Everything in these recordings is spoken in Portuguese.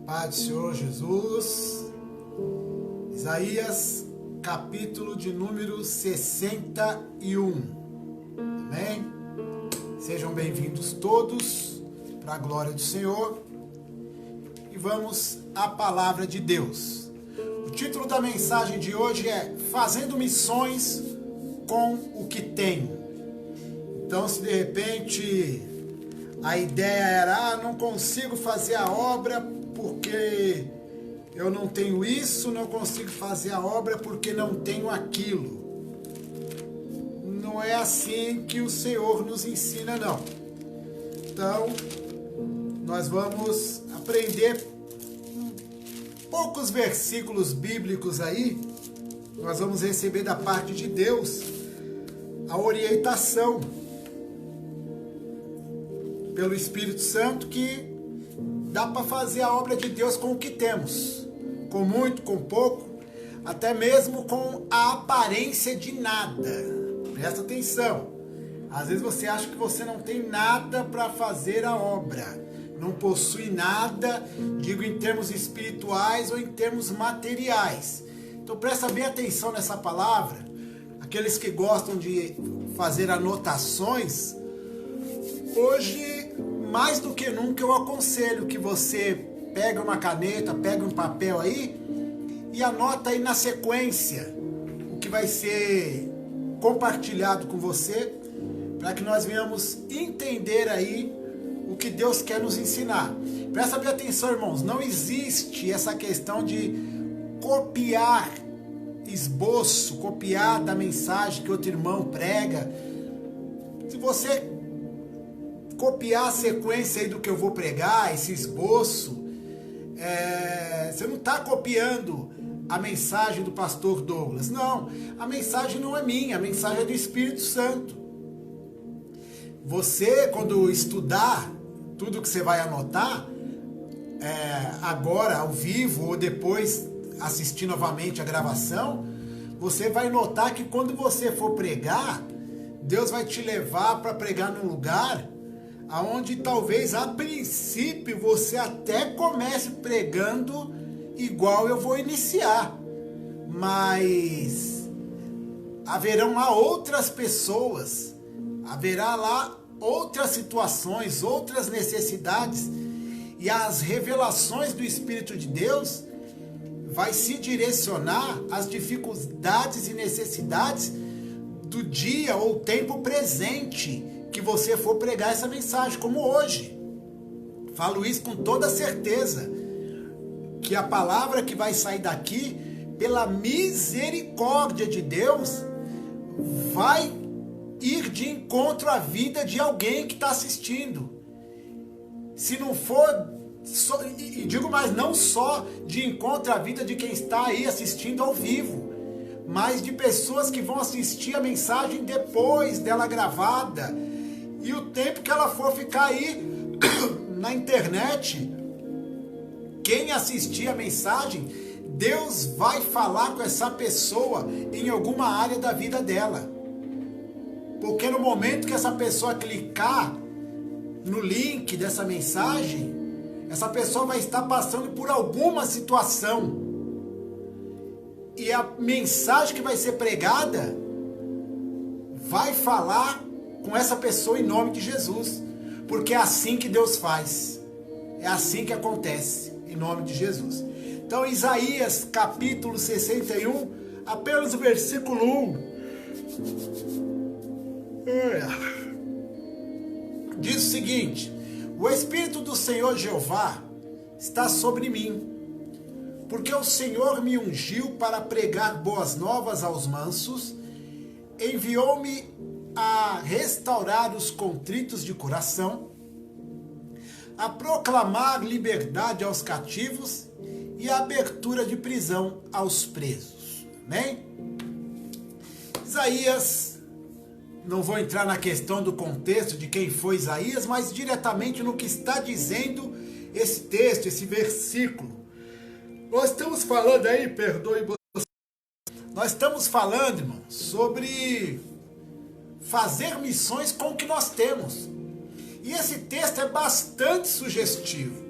Paz do Senhor Jesus. Isaías, capítulo de número 61. Amém? Sejam bem-vindos todos para a glória do Senhor. E vamos à palavra de Deus. O título da mensagem de hoje é Fazendo Missões com o que Tenho. Então, se de repente a ideia era, não consigo fazer a obra porque eu não tenho isso, não consigo fazer a obra porque não tenho aquilo. Não é assim que o Senhor nos ensina, não. Então, nós vamos aprender poucos versículos bíblicos aí. Nós vamos receber da parte de Deus a orientação pelo Espírito Santo que dá para fazer a obra de Deus com o que temos, com muito, com pouco, até mesmo com a aparência de nada. Presta atenção, às vezes você acha que você não tem nada para fazer a obra, não possui nada, digo em termos espirituais ou em termos materiais. Então presta bem atenção nessa palavra. Aqueles que gostam de fazer anotações, hoje mais do que nunca eu aconselho que você pegue uma caneta, pegue um papel aí e anota aí na sequência o que vai ser compartilhado com você, para que nós venhamos entender aí o que Deus quer nos ensinar. Presta bem atenção, irmãos, não existe essa questão de copiar esboço, copiar da mensagem que outro irmão prega. Se você copiar a sequência aí do que eu vou pregar, esse esboço, você não está copiando a mensagem do pastor Douglas. Não, a mensagem não é minha, a mensagem é do Espírito Santo. Você, quando estudar tudo que você vai anotar, agora ao vivo ou depois assistir novamente a gravação, você vai notar que quando você for pregar, Deus vai te levar para pregar num lugar aonde talvez a princípio você até comece pregando igual eu vou iniciar, mas haverão lá outras pessoas, haverá lá outras situações, outras necessidades, e as revelações do Espírito de Deus vai se direcionar às dificuldades e necessidades do dia ou tempo presente que você for pregar essa mensagem, como hoje. Falo isso com toda certeza, que a palavra que vai sair daqui, pela misericórdia de Deus, vai ir de encontro à vida de alguém que está assistindo. Se não for, e digo mais, não só de encontro à vida de quem está aí assistindo ao vivo, mas de pessoas que vão assistir a mensagem depois dela gravada. E o tempo que ela for ficar aí na internet, quem assistir a mensagem, Deus vai falar com essa pessoa em alguma área da vida dela. Porque no momento que essa pessoa clicar no link dessa mensagem, essa pessoa vai estar passando por alguma situação. E a mensagem que vai ser pregada vai falar com essa pessoa em nome de Jesus, porque é assim que Deus faz, é assim que acontece, em nome de Jesus. Então, Isaías capítulo 61, apenas o versículo 1, diz o seguinte: o Espírito do Senhor Jeová está sobre mim, porque o Senhor me ungiu para pregar boas novas aos mansos, enviou-me a restaurar os contritos de coração, a proclamar liberdade aos cativos e a abertura de prisão aos presos. Amém? Isaías, não vou entrar na questão do contexto de quem foi Isaías, mas diretamente no que está dizendo esse texto, esse versículo. Nós estamos falando aí, perdoe você, nós estamos falando, irmão, sobre fazer missões com o que nós temos. E esse texto é bastante sugestivo.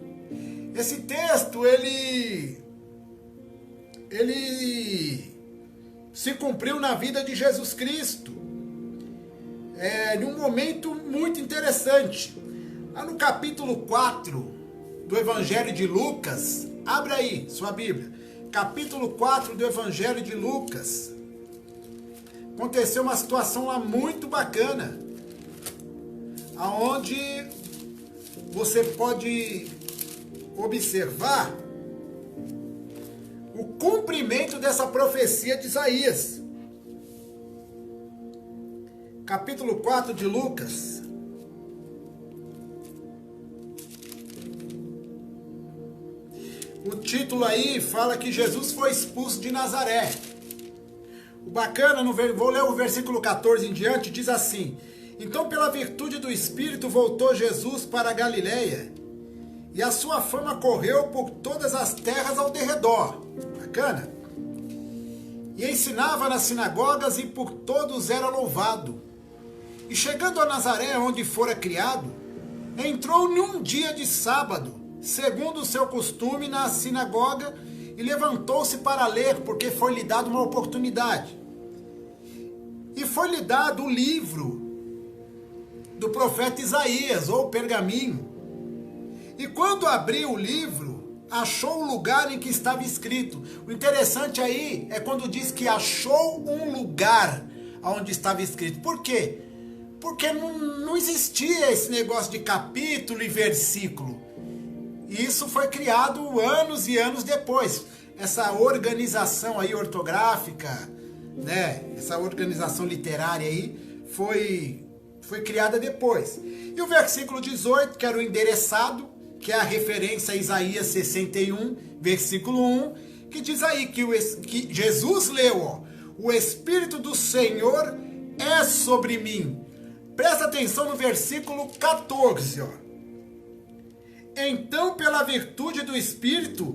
Esse texto, ele se cumpriu na vida de Jesus Cristo, em um momento muito interessante. Lá no capítulo 4 do Evangelho de Lucas, abre aí sua Bíblia, capítulo 4 do Evangelho de Lucas, aconteceu uma situação lá muito bacana, aonde você pode observar o cumprimento dessa profecia de Isaías. Capítulo 4 de Lucas. O título aí fala que Jesus foi expulso de Nazaré. O bacana, vou ler o versículo 14 em diante, diz assim: então pela virtude do Espírito voltou Jesus para a Galileia, e a sua fama correu por todas as terras ao derredor. Bacana. E ensinava nas sinagogas e por todos era louvado. E chegando a Nazaré, onde fora criado, entrou num dia de sábado, segundo o seu costume, na sinagoga, e levantou-se para ler, porque foi-lhe dado uma oportunidade. E foi-lhe dado o livro do profeta Isaías, ou pergaminho. E quando abriu o livro, achou o lugar em que estava escrito. O interessante aí é quando diz que achou um lugar onde estava escrito. Por quê? Porque não existia esse negócio de capítulo e versículo. Isso foi criado anos e anos depois. Essa organização aí ortográfica, né? Essa organização literária aí foi criada depois. E o versículo 18, que era o endereçado, que é a referência a Isaías 61, versículo 1, que diz aí que Jesus leu, ó, o Espírito do Senhor é sobre mim. Presta atenção no versículo 14, ó. Então, pela virtude do Espírito,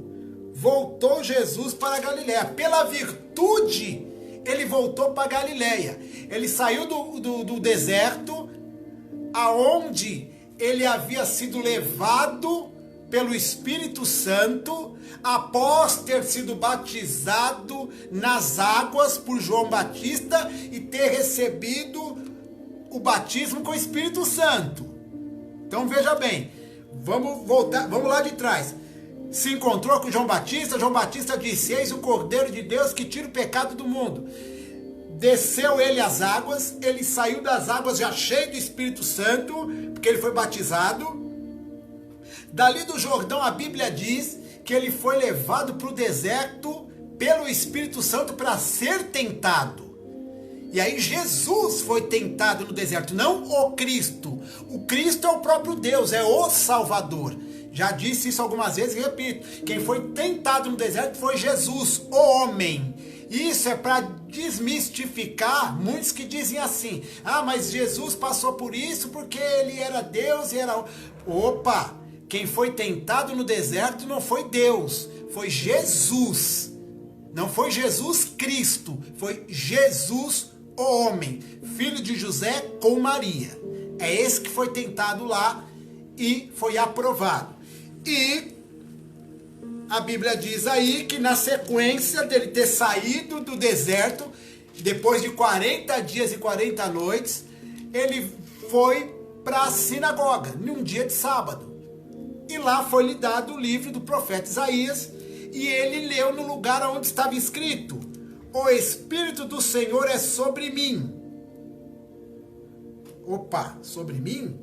voltou Jesus para a Galileia. Pela virtude, ele voltou para a Galileia. Ele saiu do deserto, aonde ele havia sido levado pelo Espírito Santo, após ter sido batizado nas águas por João Batista e ter recebido o batismo com o Espírito Santo. Então veja bem, vamos lá de trás. Se encontrou com João Batista disse: eis o Cordeiro de Deus que tira o pecado do mundo. Desceu ele às águas, ele saiu das águas já cheio do Espírito Santo, porque ele foi batizado. Dali do Jordão a Bíblia diz que ele foi levado para o deserto pelo Espírito Santo para ser tentado. E aí Jesus foi tentado no deserto, não o Cristo. O Cristo é o próprio Deus, é o Salvador. Já disse isso algumas vezes e repito. Quem foi tentado no deserto foi Jesus, o homem. Isso é para desmistificar muitos que dizem assim: ah, mas Jesus passou por isso porque ele era Deus e era... Opa! Quem foi tentado no deserto não foi Deus, foi Jesus. Não foi Jesus Cristo, foi Jesus o homem, filho de José com Maria. É esse que foi tentado lá e foi aprovado. E a Bíblia diz aí que na sequência dele ter saído do deserto, depois de 40 dias e 40 noites, ele foi para a sinagoga, num dia de sábado. E lá foi-lhe dado o livro do profeta Isaías, e ele leu no lugar onde estava escrito: o Espírito do Senhor é sobre mim. Opa, sobre mim?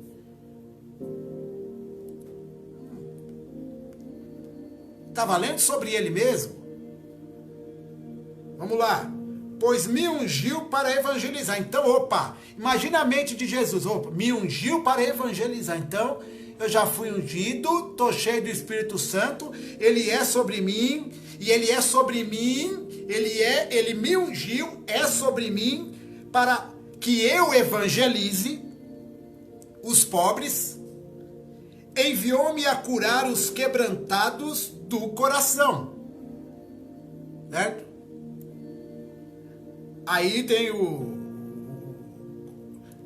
Está lendo sobre ele mesmo? Vamos lá. Pois me ungiu para evangelizar. Então, opa, imagina a mente de Jesus. Opa, me ungiu para evangelizar. Então, eu já fui ungido, estou cheio do Espírito Santo, ele é sobre mim, e ele é sobre mim, ele me ungiu, é sobre mim, para que eu evangelize os pobres, enviou-me a curar os quebrantados do coração. Certo? Aí tem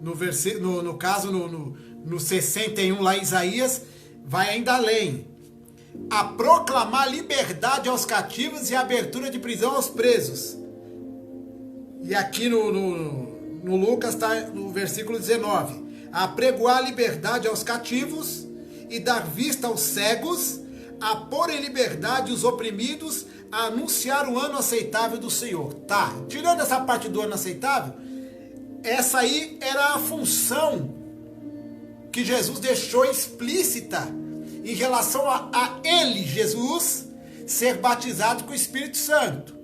no 61 lá em Isaías, vai ainda além. a proclamar liberdade aos cativos e abertura de prisão aos presos. E aqui no Lucas está no versículo 19. A apregoar liberdade aos cativos e dar vista aos cegos, a pôr em liberdade os oprimidos, a anunciar o ano aceitável do Senhor. Tá, tirando essa parte do ano aceitável, essa aí era a função que Jesus deixou explícita em relação a ele, Jesus, ser batizado com o Espírito Santo.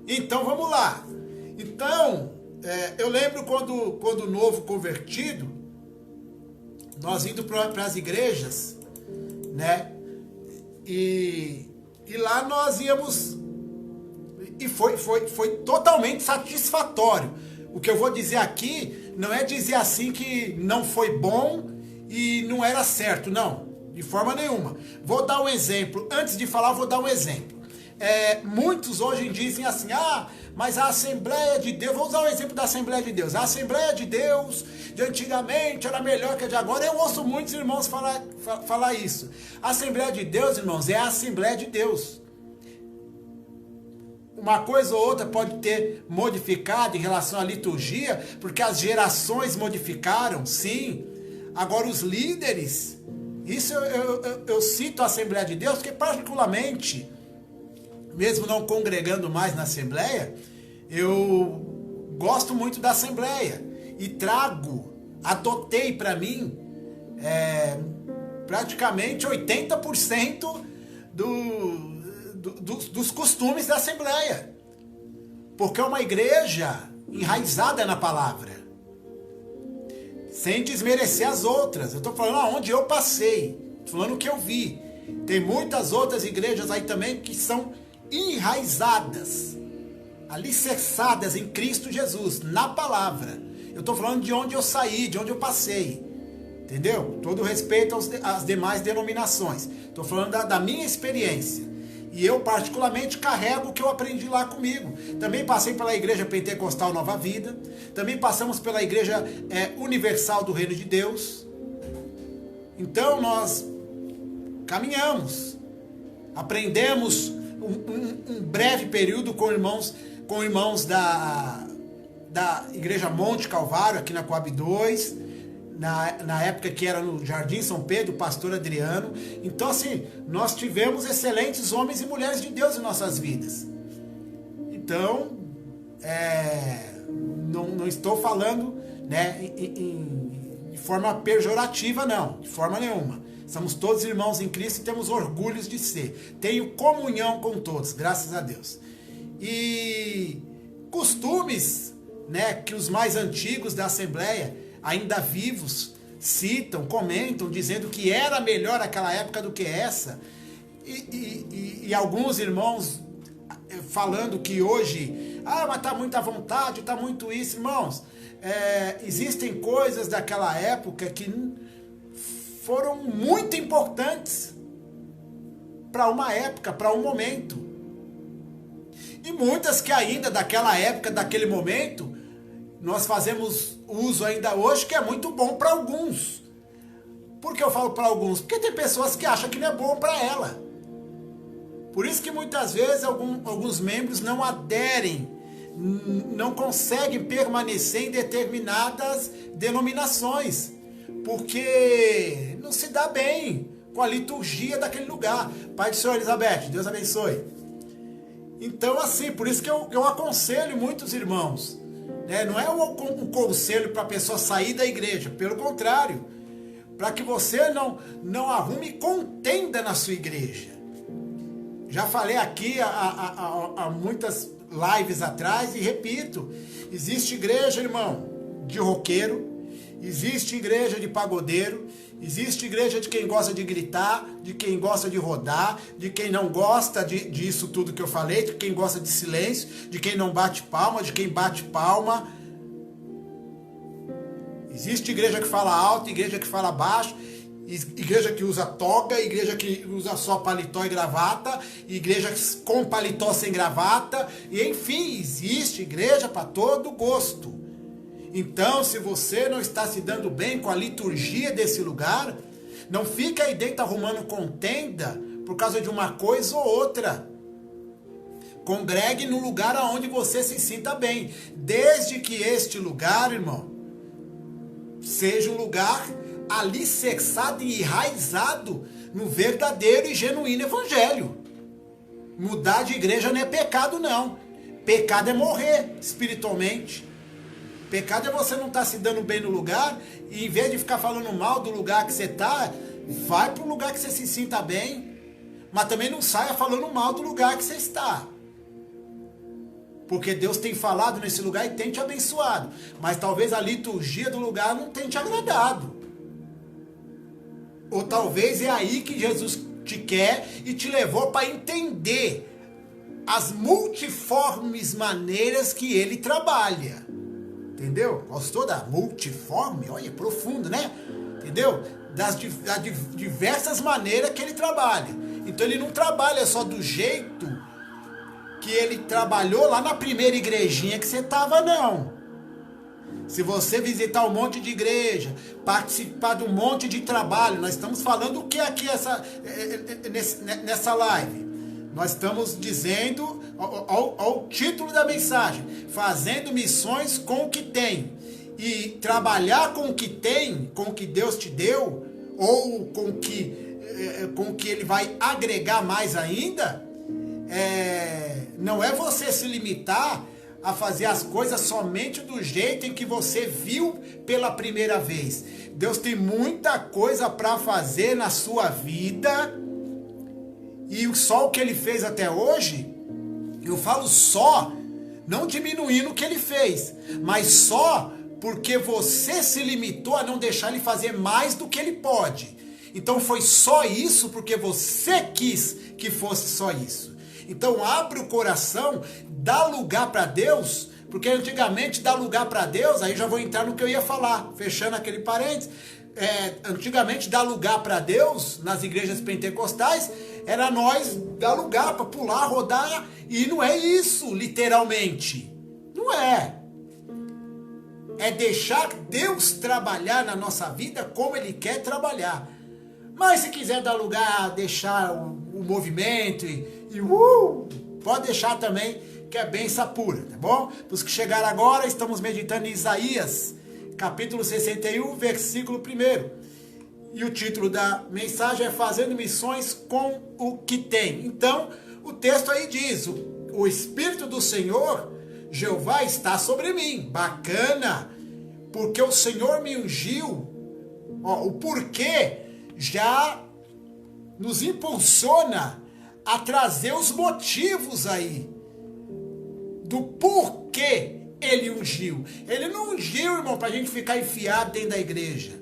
Então vamos lá. Então, eu lembro quando novo convertido, nós indo para as igrejas, né? E lá nós íamos, e foi totalmente satisfatório. O que eu vou dizer aqui não é dizer assim que não foi bom e não era certo, não, de forma nenhuma. Vou dar um exemplo, antes de falar vou dar um exemplo. Muitos hoje dizem assim, mas a Assembleia de Deus, vou usar o exemplo da Assembleia de Deus, a Assembleia de Deus de antigamente era melhor que a de agora. Eu ouço muitos irmãos falar isso. A Assembleia de Deus, irmãos, é a Assembleia de Deus. Uma coisa ou outra pode ter modificado em relação à liturgia, porque as gerações modificaram, sim. Agora os líderes, isso eu cito a Assembleia de Deus, porque particularmente, mesmo não congregando mais na Assembleia, eu gosto muito da Assembleia e adotei para mim praticamente 80% dos costumes da Assembleia, porque é uma igreja enraizada na palavra, sem desmerecer as outras. Eu estou falando aonde eu passei, estou falando o que eu vi. Tem muitas outras igrejas aí também que são enraizadas, alicerçadas em Cristo Jesus, na palavra. Eu estou falando de onde eu saí, de onde eu passei, entendeu? Todo respeito às demais denominações. Estou falando da minha experiência. E eu particularmente carrego o que eu aprendi lá comigo. Também passei pela Igreja Pentecostal Nova Vida. Também passamos pela Igreja Universal do Reino de Deus. Então nós caminhamos. Aprendemos um breve período com irmãos da Igreja Monte Calvário, aqui na Coab 2, na época que era no Jardim São Pedro, o pastor Adriano. Então assim, nós tivemos excelentes homens e mulheres de Deus em nossas vidas. Então, não estou falando, né, de forma pejorativa, não, de forma nenhuma. Somos todos irmãos em Cristo e temos orgulhos de ser. Tenho comunhão com todos, graças a Deus. E costumes, né, que os mais antigos da Assembleia, ainda vivos, citam, comentam, dizendo que era melhor aquela época do que essa. E alguns irmãos falando que hoje, mas está muito à vontade, está muito isso. Irmãos, existem coisas daquela época que foram muito importantes para uma época, para um momento. E muitas que ainda daquela época, daquele momento, nós fazemos uso ainda hoje, que é muito bom para alguns. Por que eu falo para alguns? Porque tem pessoas que acham que não é bom para ela. Por isso que muitas vezes alguns membros não aderem, não conseguem permanecer em determinadas denominações, porque não se dá bem com a liturgia daquele lugar. Pai do Senhor, Elizabeth, Deus abençoe. Então assim, por isso que eu aconselho muitos irmãos, né? Não é um conselho para a pessoa sair da igreja, pelo contrário, para que você não arrume contenda na sua igreja. Já falei aqui há muitas lives atrás e repito, existe igreja, irmão, de roqueiro, existe igreja de pagodeiro, existe igreja de quem gosta de gritar, de quem gosta de rodar, de quem não gosta disso tudo que eu falei, de quem gosta de silêncio, de quem não bate palma, de quem bate palma. Existe igreja que fala alto, igreja que fala baixo, igreja que usa toga, igreja que usa só paletó e gravata, igreja com paletó sem gravata, e enfim, existe igreja para todo gosto. Então, se você não está se dando bem com a liturgia desse lugar, Não fica aí dentro arrumando contenda por causa de uma coisa ou outra. Congregue no lugar aonde você se sinta bem. Desde que este lugar, irmão, seja um lugar alicerçado e enraizado no verdadeiro e genuíno evangelho. Mudar de igreja não é pecado, não. Pecado é morrer espiritualmente. Pecado é você não estar se dando bem no lugar e em vez de ficar falando mal do lugar que você está, vai para o lugar que você se sinta bem, mas também não saia falando mal do lugar que você está. Porque Deus tem falado nesse lugar e tem te abençoado, mas talvez a liturgia do lugar não tenha te agradado. Ou talvez é aí que Jesus te quer e te levou para entender as multiformes maneiras que ele trabalha. Entendeu? Gostou da multiforme? Olha, profundo, né? Entendeu? Das diversas maneiras que ele trabalha. Então ele não trabalha só do jeito que ele trabalhou lá na primeira igrejinha que você estava, não. Se você visitar um monte de igreja, participar de um monte de trabalho, nós estamos falando o que aqui nessa live? Nós estamos dizendo, ao título da mensagem, fazendo missões com o que tem. E trabalhar com o que tem, com o que Deus te deu, ou com o que Ele vai agregar mais ainda, não é você se limitar a fazer as coisas somente do jeito em que você viu pela primeira vez. Deus tem muita coisa para fazer na sua vida. E só o que ele fez até hoje, eu falo só, não diminuindo o que ele fez, mas só porque você se limitou a não deixar ele fazer mais do que ele pode. Então foi só isso porque você quis que fosse só isso. Então abre o coração, dá lugar para Deus, porque antigamente dar lugar para Deus, aí já vou entrar no que eu ia falar, fechando aquele parênteses. Antigamente dar lugar para Deus nas igrejas pentecostais era nós dar lugar para pular, rodar, e não é isso, literalmente. Não é. É deixar Deus trabalhar na nossa vida como Ele quer trabalhar. Mas se quiser dar lugar, deixar o movimento pode deixar também, que é bênção pura, tá bom? Para os que chegaram agora, estamos meditando em Isaías, capítulo 61, versículo 1. E o título da mensagem é Fazendo Missões com o que tem. Então, o texto aí diz, o Espírito do Senhor, Jeová, está sobre mim. Bacana, porque o Senhor me ungiu. O porquê já nos impulsiona a trazer os motivos aí do porquê ele ungiu. Ele não ungiu, irmão, para a gente ficar enfiado dentro da igreja.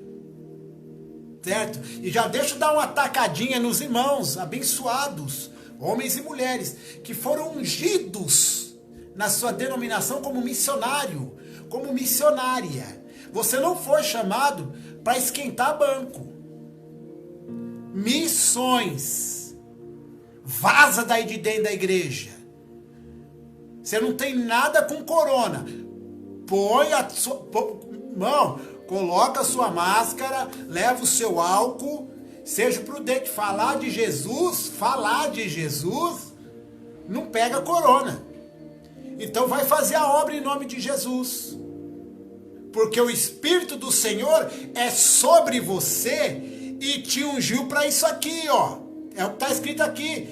Certo? E já deixa eu dar uma tacadinha nos irmãos abençoados, homens e mulheres, que foram ungidos na sua denominação como missionário, como missionária. Você não foi chamado para esquentar banco. Missões. Vaza daí de dentro da igreja. Você não tem nada com corona. Põe a sua... Irmão, coloca a sua máscara, leva o seu álcool, seja prudente. Falar de Jesus não pega corona. Então vai fazer a obra em nome de Jesus. Porque o Espírito do Senhor é sobre você e te ungiu para isso aqui, ó. É o que está escrito aqui.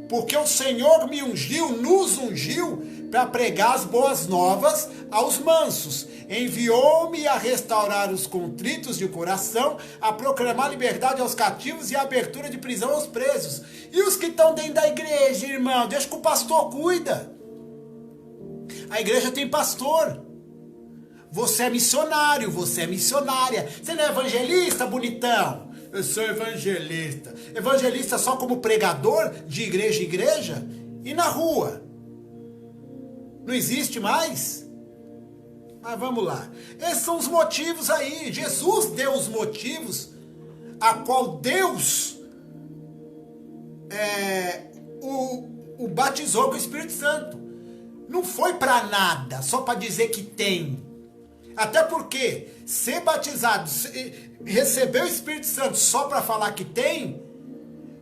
Porque o Senhor me ungiu, nos ungiu, para pregar as boas novas aos mansos. Enviou-me a restaurar os contritos de coração, a proclamar liberdade aos cativos e a abertura de prisão aos presos. E os que estão dentro da igreja, irmão, deixa que o pastor cuida. A igreja tem pastor. Você é missionário, você é missionária. Você não é evangelista, bonitão? Eu sou evangelista. Evangelista só como pregador de igreja em igreja? E na rua? Não existe mais? Mas vamos lá. Esses são os motivos aí. Jesus deu os motivos a qual Deus o batizou com o Espírito Santo. Não foi para nada, só para dizer que tem. Até porque ser batizado, receber o Espírito Santo só para falar que tem,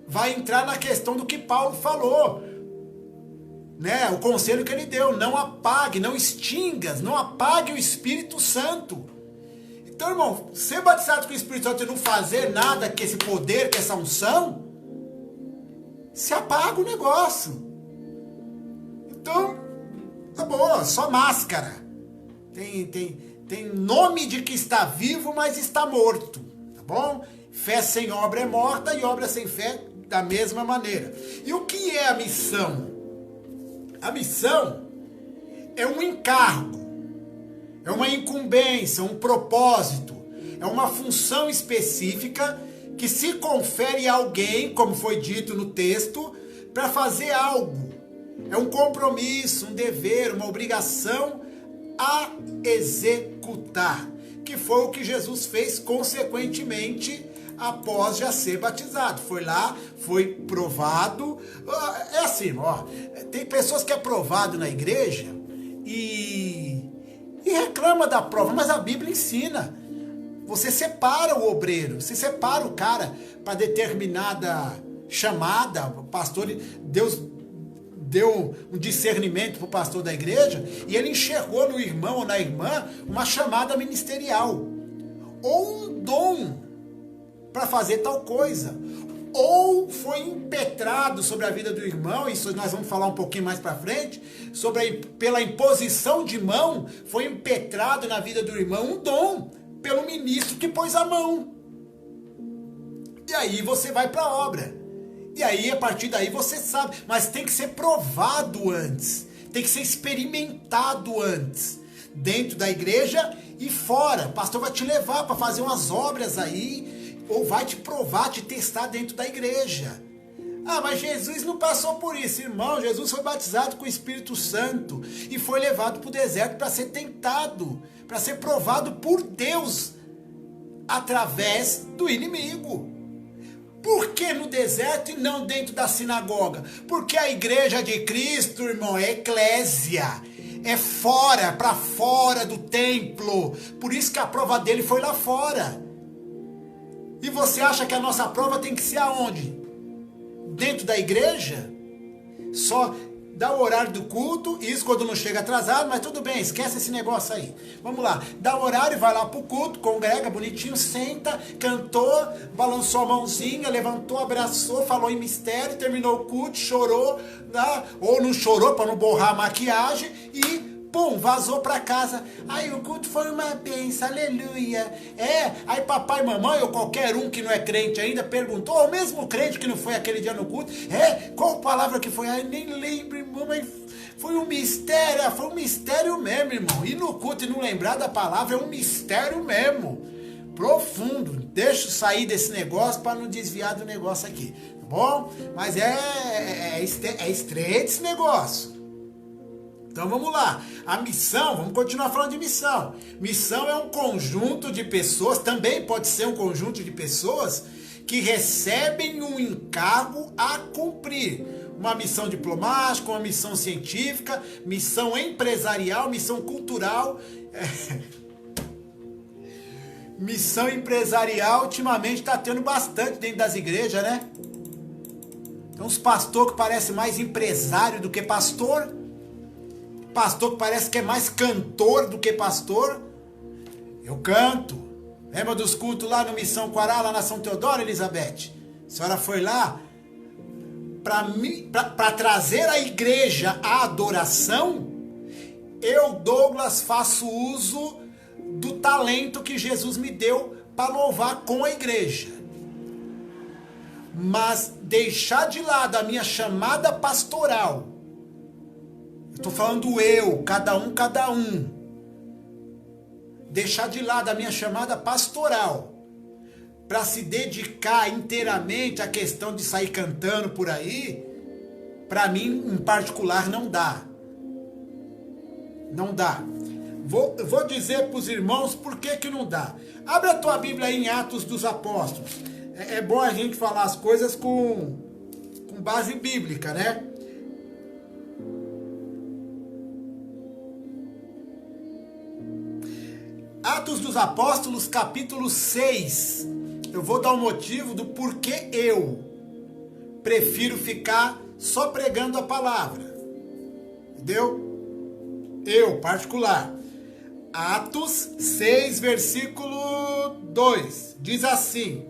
vai entrar na questão do que Paulo falou, né? O conselho que ele deu: não apague, não extingas, não apague o Espírito Santo. Então, irmão, ser batizado com o Espírito Santo e não fazer nada com esse poder, com essa unção, se apaga o negócio. Então, tá bom, só máscara. Tem nome de que está vivo, mas está morto, tá bom? Fé sem obra é morta e obra sem fé da mesma maneira. E o que é a missão? A missão é um encargo, é uma incumbência, um propósito, é uma função específica que se confere a alguém, como foi dito no texto, para fazer algo. É um compromisso, um dever, uma obrigação a executar, que foi o que Jesus fez consequentemente após já ser batizado. Foi lá, foi provado. É assim, ó, tem pessoas que é provado na igreja e reclama da prova, mas a Bíblia ensina. Você separa o obreiro, você separa o cara para determinada chamada. O pastor, Deus deu um discernimento para o pastor da igreja e ele enxergou no irmão ou na irmã uma chamada ministerial ou um dom para fazer tal coisa, ou foi impetrado sobre a vida do irmão. Isso nós vamos falar um pouquinho mais para frente, pela imposição de mão, foi impetrado na vida do irmão um dom pelo ministro que pôs a mão. E aí você vai para a obra. E aí, a partir daí, você sabe. Mas tem que ser provado antes. Tem que ser experimentado antes. Dentro da igreja e fora. O pastor vai te levar para fazer umas obras aí. Ou vai te provar, te testar dentro da igreja. Ah, mas Jesus não passou por isso, irmão. Jesus foi batizado com o Espírito Santo. E foi levado para o deserto para ser tentado. Para ser provado por Deus. Através do inimigo. Por que no deserto e não dentro da sinagoga? Porque a igreja de Cristo, irmão, é eclésia. É fora, para fora do templo. Por isso que a prova dele foi lá fora. E você acha que a nossa prova tem que ser aonde? Dentro da igreja? Só dá o horário do culto, isso quando não chega atrasado, mas tudo bem, esquece esse negócio aí. Vamos lá, dá o horário, vai lá pro culto, congrega bonitinho, senta, cantou, balançou a mãozinha, levantou, abraçou, falou em mistério, terminou o culto, chorou, né? Ou não chorou para não borrar a maquiagem e pum, vazou para casa. Aí o culto foi uma bênção, aleluia. Aí papai e mamãe, ou qualquer um que não é crente ainda, perguntou, ou mesmo crente que não foi aquele dia no culto, qual palavra que foi? Nem lembro, irmão, mas foi um mistério mesmo, irmão. Ir no culto e não lembrar da palavra é um mistério mesmo, profundo. Deixa eu sair desse negócio para não desviar do negócio aqui, tá bom? Mas é estreito esse negócio. Então vamos lá, a missão, vamos continuar falando de missão. Missão é um conjunto de pessoas, também pode ser um conjunto de pessoas que recebem um encargo a cumprir. Uma missão diplomática, uma missão científica, missão empresarial, missão cultural. Missão empresarial ultimamente está tendo bastante dentro das igrejas, né? Tem uns pastores que parecem mais empresário do que pastor. Pastor que parece que é mais cantor do que pastor. Eu canto. Lembra dos cultos lá no Missão Quará, lá na São Teodoro, Elizabeth? A senhora foi lá para trazer a igreja à adoração. Eu, Douglas, faço uso do talento que Jesus me deu para louvar com a igreja. Mas deixar de lado a minha chamada pastoral. Estou falando eu, cada um. Deixar de lado a minha chamada pastoral para se dedicar inteiramente à questão de sair cantando por aí, para mim, em particular, não dá. Não dá. Vou dizer para os irmãos por que não dá. Abre a tua Bíblia aí em Atos dos Apóstolos. É bom a gente falar as coisas com base bíblica, né? Atos dos Apóstolos, capítulo 6. Eu vou dar o motivo do porquê eu prefiro ficar só pregando a palavra. Entendeu? Eu, particular. Atos 6, versículo 2. Diz assim.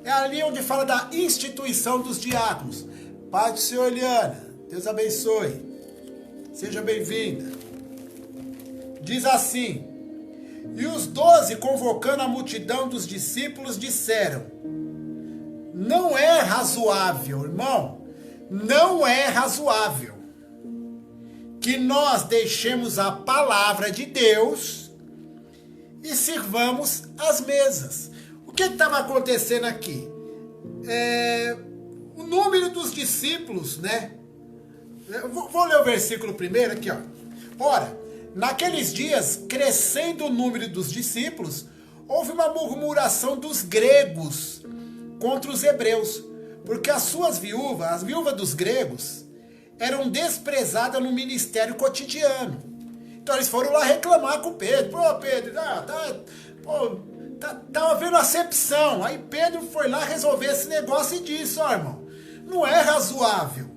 É ali onde fala da instituição dos diáconos. Paz do Senhor, Eliana. Deus abençoe. Seja bem-vinda. Diz assim. E os 12, convocando a multidão dos discípulos, disseram: não é razoável, irmão, não é razoável que nós deixemos a palavra de Deus e sirvamos as mesas. O que estava acontecendo aqui? O número dos discípulos, né? Vou ler o versículo primeiro aqui, ó. Ora, naqueles dias, crescendo o número dos discípulos, houve uma murmuração dos gregos contra os hebreus, porque as suas viúvas, as viúvas dos gregos, eram desprezadas no ministério cotidiano. Então eles foram lá reclamar com Pedro. Pô, Pedro, tá havendo acepção. Aí Pedro foi lá resolver esse negócio e disse: ó, irmão, não é razoável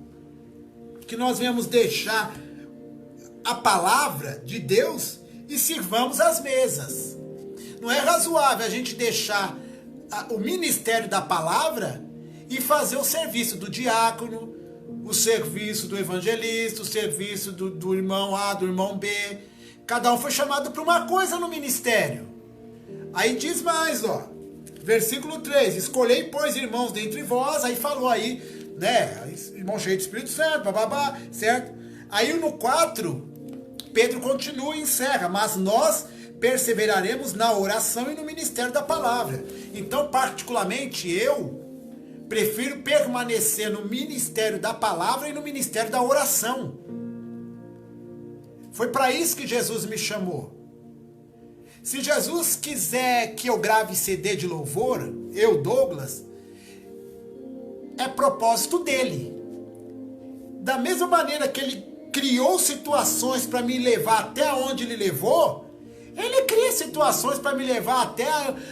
que nós venhamos deixar a palavra de Deus e sirvamos as mesas. Não é razoável a gente deixar o ministério da palavra e fazer o serviço do diácono, o serviço do evangelista, o serviço do irmão A, do irmão B. Cada um foi chamado para uma coisa no ministério. Aí diz mais, ó, versículo 3, escolhei, pois, irmãos dentre vós, aí falou aí, né, irmão cheio do Espírito Santo, bababá, certo? Aí no 4, Pedro continua e encerra, mas nós perseveraremos na oração e no ministério da palavra. Então, particularmente, eu prefiro permanecer no ministério da palavra e no ministério da oração. Foi para isso que Jesus me chamou. Se Jesus quiser que eu grave CD de louvor, eu, Douglas, é propósito dele. Da mesma maneira que ele criou situações para me levar até onde ele levou, ele cria situações para me levar até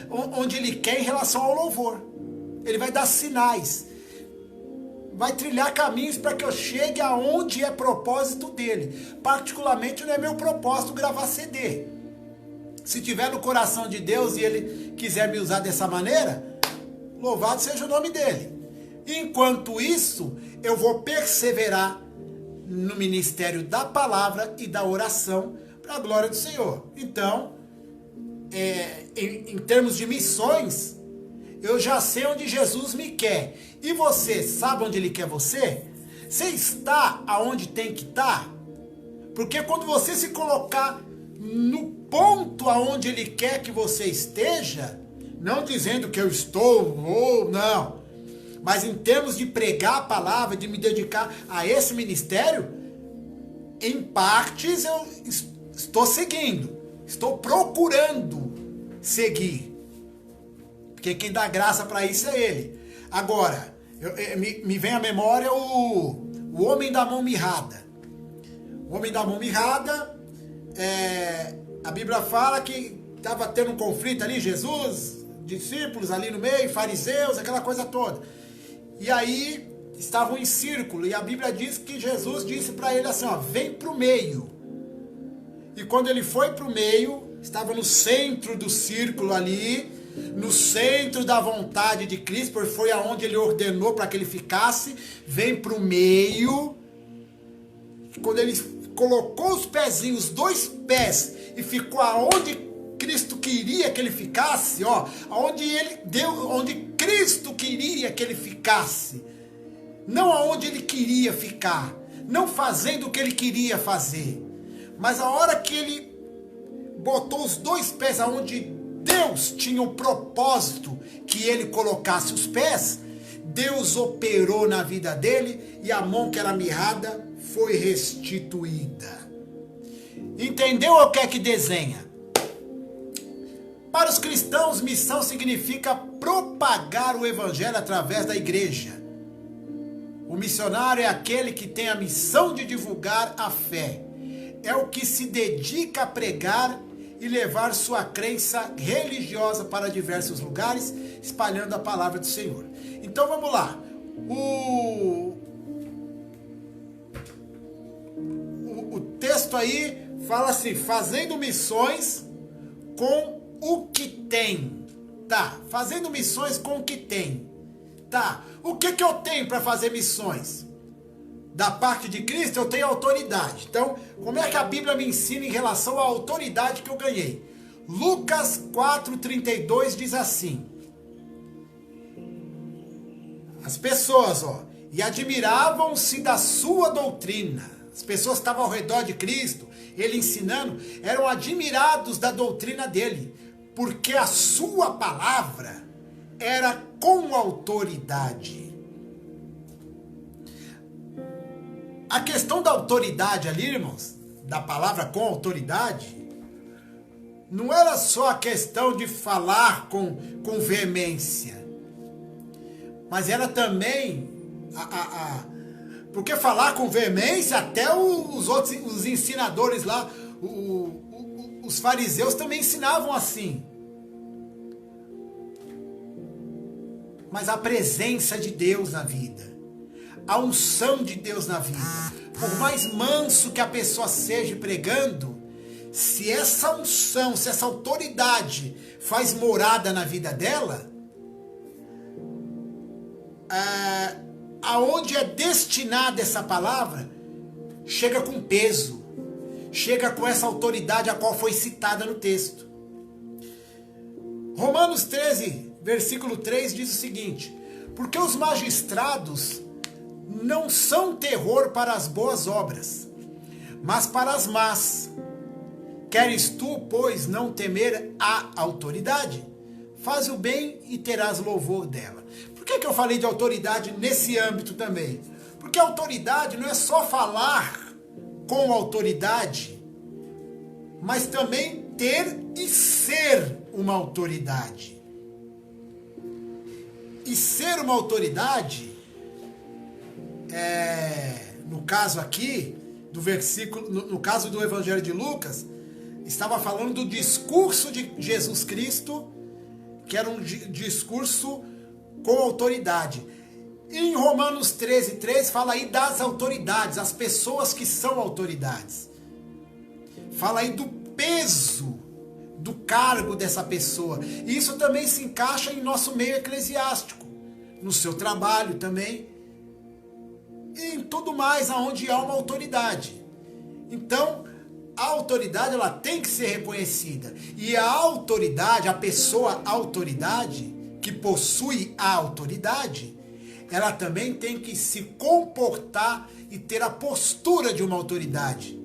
onde ele quer em relação ao louvor. Ele vai dar sinais, vai trilhar caminhos para que eu chegue aonde é propósito dele. Particularmente não é meu propósito gravar CD. Se tiver no coração de Deus e ele quiser me usar dessa maneira, louvado seja o nome dele. Enquanto isso, eu vou perseverar no ministério da palavra e da oração para a glória do Senhor. Então, em termos de missões, eu já sei onde Jesus me quer. E você sabe onde ele quer você? Você está aonde tem que estar? Porque quando você se colocar no ponto aonde ele quer que você esteja, não dizendo que eu estou ou não, mas em termos de pregar a palavra, de me dedicar a esse ministério, em partes eu estou seguindo, estou procurando seguir. Porque quem dá graça para isso é ele. Agora, me vem à memória o homem da mão mirrada. O homem da mão mirrada, a Bíblia fala que estava tendo um conflito ali, Jesus, discípulos ali no meio, fariseus, aquela coisa toda. E aí estavam em círculo, e a Bíblia diz que Jesus disse para ele assim, ó, vem para o meio. E quando ele foi para o meio, estava no centro do círculo ali, no centro da vontade de Cristo, porque foi aonde ele ordenou para que ele ficasse, vem para o meio. Quando ele colocou os pezinhos, os 2 pés, e ficou aonde Cristo queria que ele ficasse, ó, onde Cristo queria que ele ficasse, não aonde ele queria ficar, não fazendo o que ele queria fazer, mas a hora que ele botou os 2 pés aonde Deus tinha o propósito que ele colocasse os pés, Deus operou na vida dele e a mão que era mirrada foi restituída. Entendeu o que é que desenha? Para os cristãos, missão significa propagar o evangelho através da igreja. O missionário é aquele que tem a missão de divulgar a fé. É o que se dedica a pregar e levar sua crença religiosa para diversos lugares, espalhando a palavra do Senhor. Então vamos lá. O texto aí fala assim, fazendo missões com o que tem. Tá, fazendo missões com o que tem. Tá, o que eu tenho para fazer missões? Da parte de Cristo eu tenho autoridade. Então, como é que a Bíblia me ensina em relação à autoridade que eu ganhei? Lucas 4,32 diz assim. As pessoas, e admiravam-se da sua doutrina. As pessoas que estavam ao redor de Cristo, ele ensinando, eram admirados da doutrina dele, porque a sua palavra era com autoridade. A questão da autoridade ali, irmãos, da palavra com autoridade, não era só a questão de falar com veemência, mas era também porque falar com veemência, até os ensinadores lá, os fariseus também ensinavam assim. Mas a presença de Deus na vida, a unção de Deus na vida, por mais manso que a pessoa seja pregando, se essa unção, se essa autoridade faz morada na vida dela, aonde é destinada essa palavra, chega com peso, chega com essa autoridade a qual foi citada no texto. Romanos 13, versículo 3 diz o seguinte: porque os magistrados não são terror para as boas obras, mas para as más. Queres tu, pois, não temer a autoridade? Faz o bem e terás louvor dela. Por que eu falei de autoridade nesse âmbito também? Porque a autoridade não é só falar com autoridade, mas também ter e ser uma autoridade. E ser uma autoridade, no caso aqui, do versículo, no caso do Evangelho de Lucas, estava falando do discurso de Jesus Cristo, que era um discurso com autoridade. Em Romanos 13:3 fala aí das autoridades, as pessoas que são autoridades. Fala aí do peso do cargo dessa pessoa. E isso também se encaixa em nosso meio eclesiástico, no seu trabalho também, e em tudo mais aonde há uma autoridade. Então, a autoridade ela tem que ser reconhecida. E a autoridade, a pessoa autoridade, que possui a autoridade, ela também tem que se comportar e ter a postura de uma autoridade,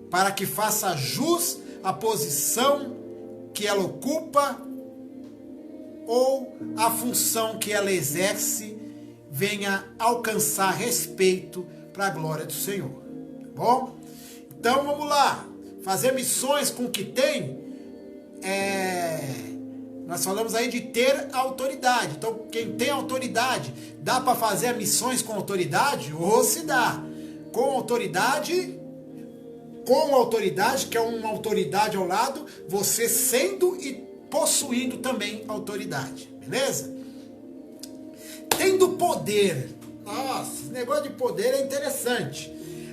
para que faça jus à posição que ela ocupa ou a função que ela exerce venha alcançar respeito para a glória do Senhor. Tá bom? Então vamos lá. Fazer missões com o que tem, nós falamos aí de ter autoridade. Então quem tem autoridade, dá para fazer missões com autoridade? Ou se dá. Com autoridade, que é uma autoridade ao lado, você sendo e possuindo também autoridade. Beleza? Tendo poder. Nossa, esse negócio de poder é interessante.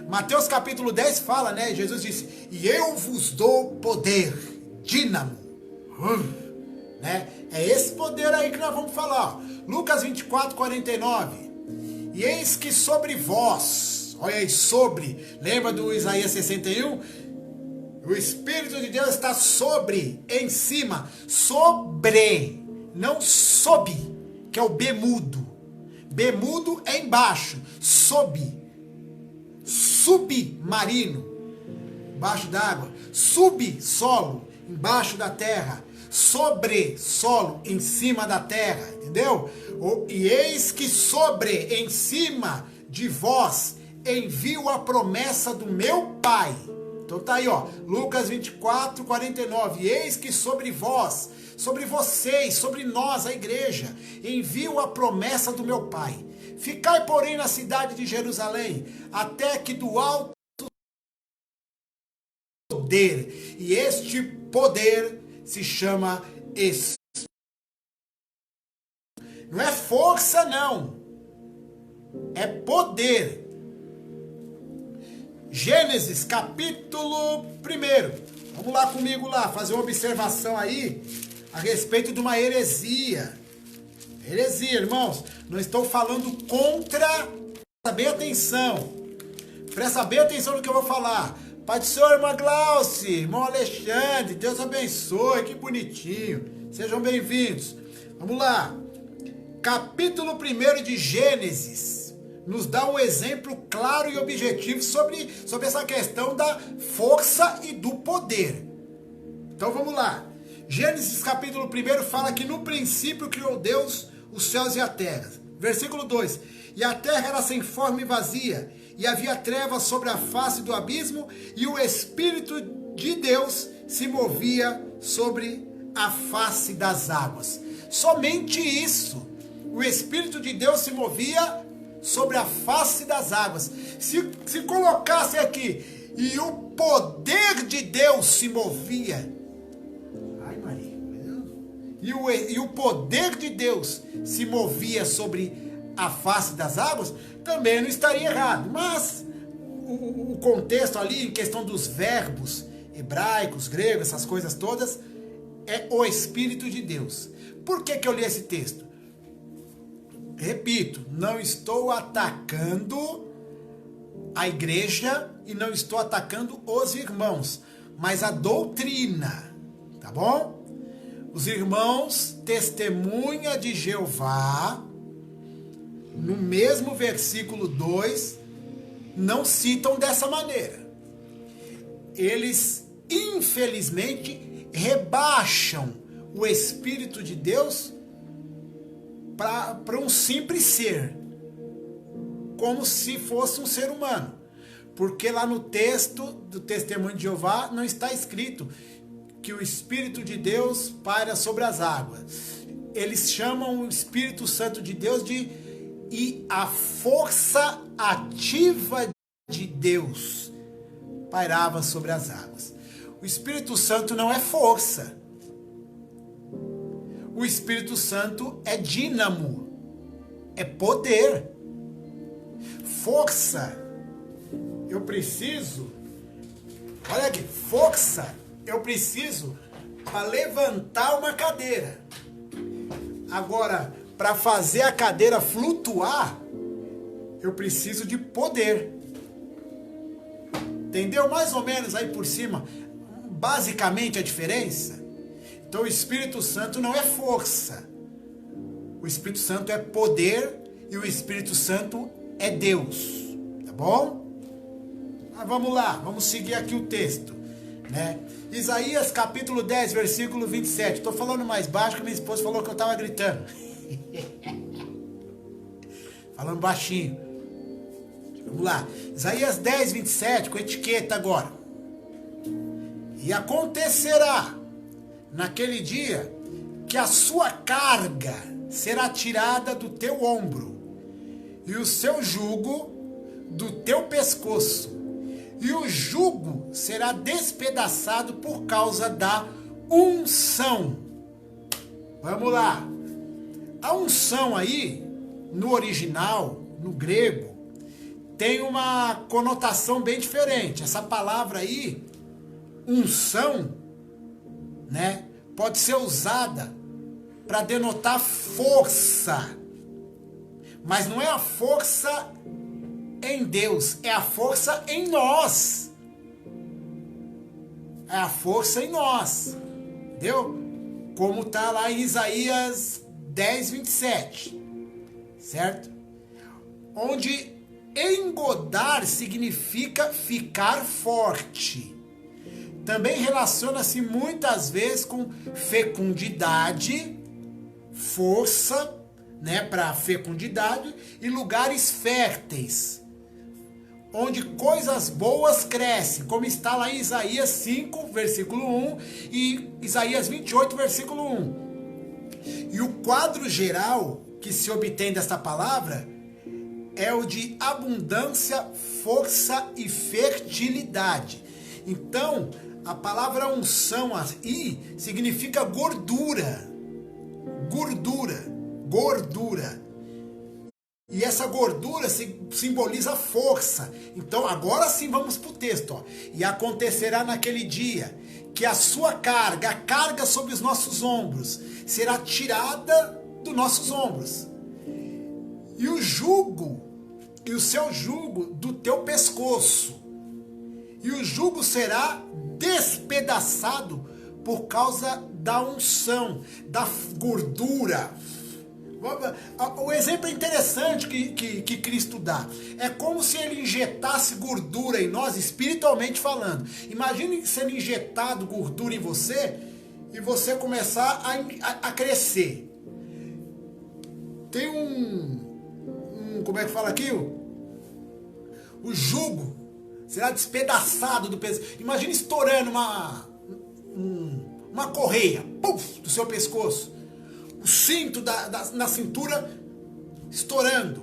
Mateus capítulo 10 fala, né? Jesus disse, e eu vos dou poder, dínamo. Né? É esse poder aí que nós vamos falar. Ó. Lucas 24:49. E eis que sobre vós, olha aí, sobre, lembra do Isaías 61? O Espírito de Deus está sobre, em cima, sobre, não sob, que é o B mudo. B mudo é embaixo, sob. Submarino, embaixo d'água, subsolo, embaixo da terra, sobre solo, em cima da terra, entendeu? E eis que sobre, em cima de vós, envio a promessa do meu Pai. Então tá aí, ó, Lucas 24:49, e eis que sobre vós, sobre vocês, sobre nós, a igreja, envio a promessa do meu Pai. Ficai, porém, na cidade de Jerusalém, até que do alto poder, e este poder se chama Espírito. Não é força, não. É poder. Gênesis, capítulo 1. Vamos lá comigo lá, fazer uma observação aí a respeito de uma heresia. Heresia, irmãos. Não estou falando contra. Presta bem atenção. Presta bem atenção no que eu vou falar. Pai do Senhor, irmã Glauce, irmão Alexandre, Deus abençoe, que bonitinho. Sejam bem-vindos. Vamos lá. Capítulo 1 de Gênesis nos dá um exemplo claro e objetivo sobre essa questão da força e do poder. Então vamos lá. Gênesis capítulo 1 fala que no princípio criou Deus os céus e a terra. Versículo 2. E a terra era sem forma e vazia, e havia trevas sobre a face do abismo, e o Espírito de Deus se movia sobre a face das águas. Somente isso. O Espírito de Deus se movia sobre a face das águas. Se colocasse aqui, e o poder de Deus se movia. Ai, Maria. E o poder de Deus se movia sobre a face das águas, também não estaria errado. Mas o contexto ali, em questão dos verbos hebraicos, gregos, essas coisas todas, é o Espírito de Deus. Por que eu li esse texto? Repito, não estou atacando a igreja e não estou atacando os irmãos, mas a doutrina, tá bom? Os irmãos testemunha de Jeová, no mesmo versículo 2, não citam dessa maneira. Eles, infelizmente, rebaixam o Espírito de Deus para um simples ser, como se fosse um ser humano. Porque lá no texto do Testemunho de Jeová não está escrito que o Espírito de Deus paira sobre as águas. Eles chamam o Espírito Santo de Deus e a força ativa de Deus pairava sobre as águas. O Espírito Santo não é força. O Espírito Santo é dínamo, é poder. Força, eu preciso, olha aqui, força, eu preciso para levantar uma cadeira. Agora, para fazer a cadeira flutuar, eu preciso de poder. Entendeu? Mais ou menos aí por cima, basicamente a diferença. Então o Espírito Santo não é força. O Espírito Santo é poder e o Espírito Santo é Deus. Tá bom? Mas vamos lá, vamos seguir aqui o texto, né? Isaías capítulo 10, versículo 27. Estou falando mais baixo que minha esposa falou que eu estava gritando. Falando baixinho. Vamos lá. Isaías 10, 27, com etiqueta agora. E acontecerá naquele dia que a sua carga será tirada do teu ombro e o seu jugo do teu pescoço, e o jugo será despedaçado por causa da unção. Vamos lá. A unção aí, no original, no grego, tem uma conotação bem diferente. Essa palavra aí, unção, né, pode ser usada para denotar força. Mas não é a força em Deus, é a força em nós. É a força em nós. Entendeu? Como está lá em Isaías 10, 27. Certo? Onde engodar significa ficar forte. Também relaciona-se muitas vezes com fecundidade, força, né, para fecundidade, e lugares férteis, onde coisas boas crescem, como está lá em Isaías 5, versículo 1 e Isaías 28, versículo 1. E o quadro geral que se obtém desta palavra é o de abundância, força e fertilidade. Então, A palavra unção aí significa gordura. Gordura. E essa gordura simboliza força. Então agora sim vamos para o texto. Ó. E acontecerá naquele dia que a sua carga, a carga sobre os nossos ombros, será tirada dos nossos ombros. E o seu jugo do teu pescoço. E o jugo será despedaçado por causa da unção, da gordura. O exemplo é interessante que Cristo dá. É como se ele injetasse gordura em nós, espiritualmente falando. Imagine sendo injetado gordura em você e você começar a crescer. Tem como é que fala aqui? O jugo será despedaçado do peso. Imagine estourando uma correia, puff, do seu pescoço. O cinto na cintura estourando.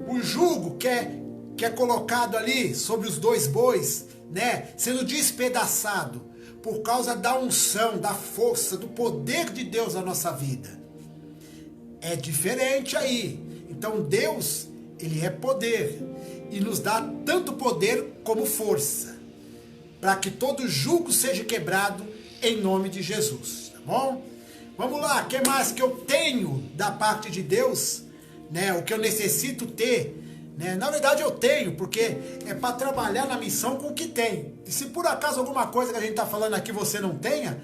O jugo que é colocado ali sobre os dois bois, né, sendo despedaçado por causa da unção, da força, do poder de Deus na nossa vida. É diferente aí. Então Deus, ele é poder e nos dá tanto poder como força, para que todo jugo seja quebrado em nome de Jesus, tá bom? Vamos lá, o que mais que eu tenho da parte de Deus, né? O que eu necessito ter, né? Na verdade eu tenho, porque é para trabalhar na missão com o que tem. E se por acaso alguma coisa que a gente está falando aqui você não tenha,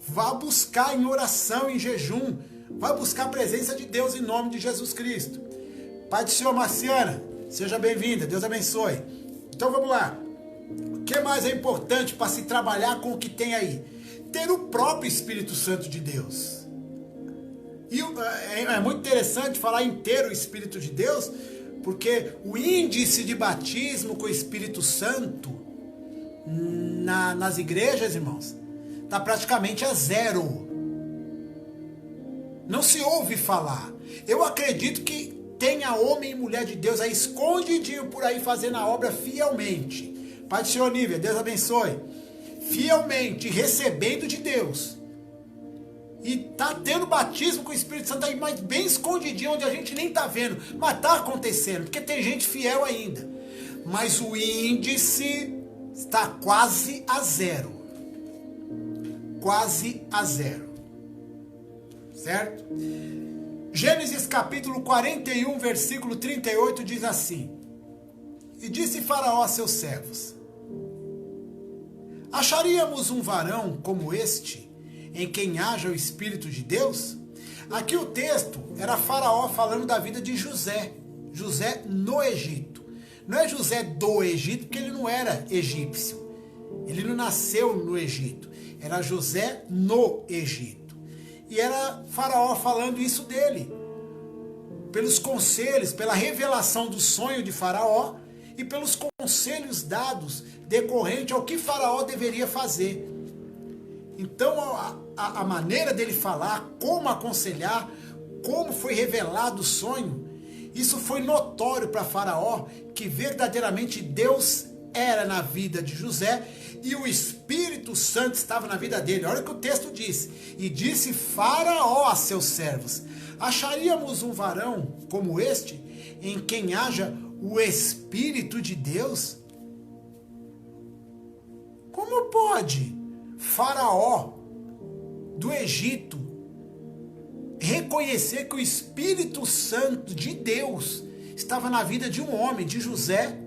vá buscar em oração, em jejum, vai buscar a presença de Deus em nome de Jesus Cristo. Pai do Senhor, Marciana, seja bem-vinda, Deus abençoe. Então vamos lá, o que mais é importante para se trabalhar com o que tem aí? Ter o próprio Espírito Santo de Deus. E é muito interessante falar em ter o Espírito de Deus, porque o índice de batismo com o Espírito Santo nas igrejas, irmãos, está praticamente a 0. Não se ouve falar. Eu acredito que tenha homem e mulher de Deus aí escondidinho por aí fazendo a obra fielmente. Pai do Senhor, Nívia, Deus abençoe. Fielmente, recebendo de Deus. E tá tendo batismo com o Espírito Santo aí, mas bem escondidinho, onde a gente nem tá vendo. Mas tá acontecendo, porque tem gente fiel ainda. Mas o índice está quase a 0. Quase a 0. Certo? Gênesis capítulo 41, versículo 38 diz assim: E disse Faraó a seus servos: Acharíamos um varão como este, em quem haja o Espírito de Deus? Aqui o texto era Faraó falando da vida de José. José no Egito. Não é José do Egito, porque ele não era egípcio. Ele não nasceu no Egito. Era José no Egito. E era Faraó falando isso dele. Pelos conselhos, pela revelação do sonho de Faraó e pelos conselhos dados decorrente ao que Faraó deveria fazer. Então a maneira dele falar, como aconselhar, como foi revelado o sonho, isso foi notório para Faraó, que verdadeiramente Deus era na vida de José e o Espírito Santo estava na vida dele. Olha o que o texto diz: E disse Faraó a seus servos: Acharíamos um varão como este, em quem haja o Espírito de Deus? Como pode Faraó do Egito reconhecer que o Espírito Santo de Deus estava na vida de um homem, de José,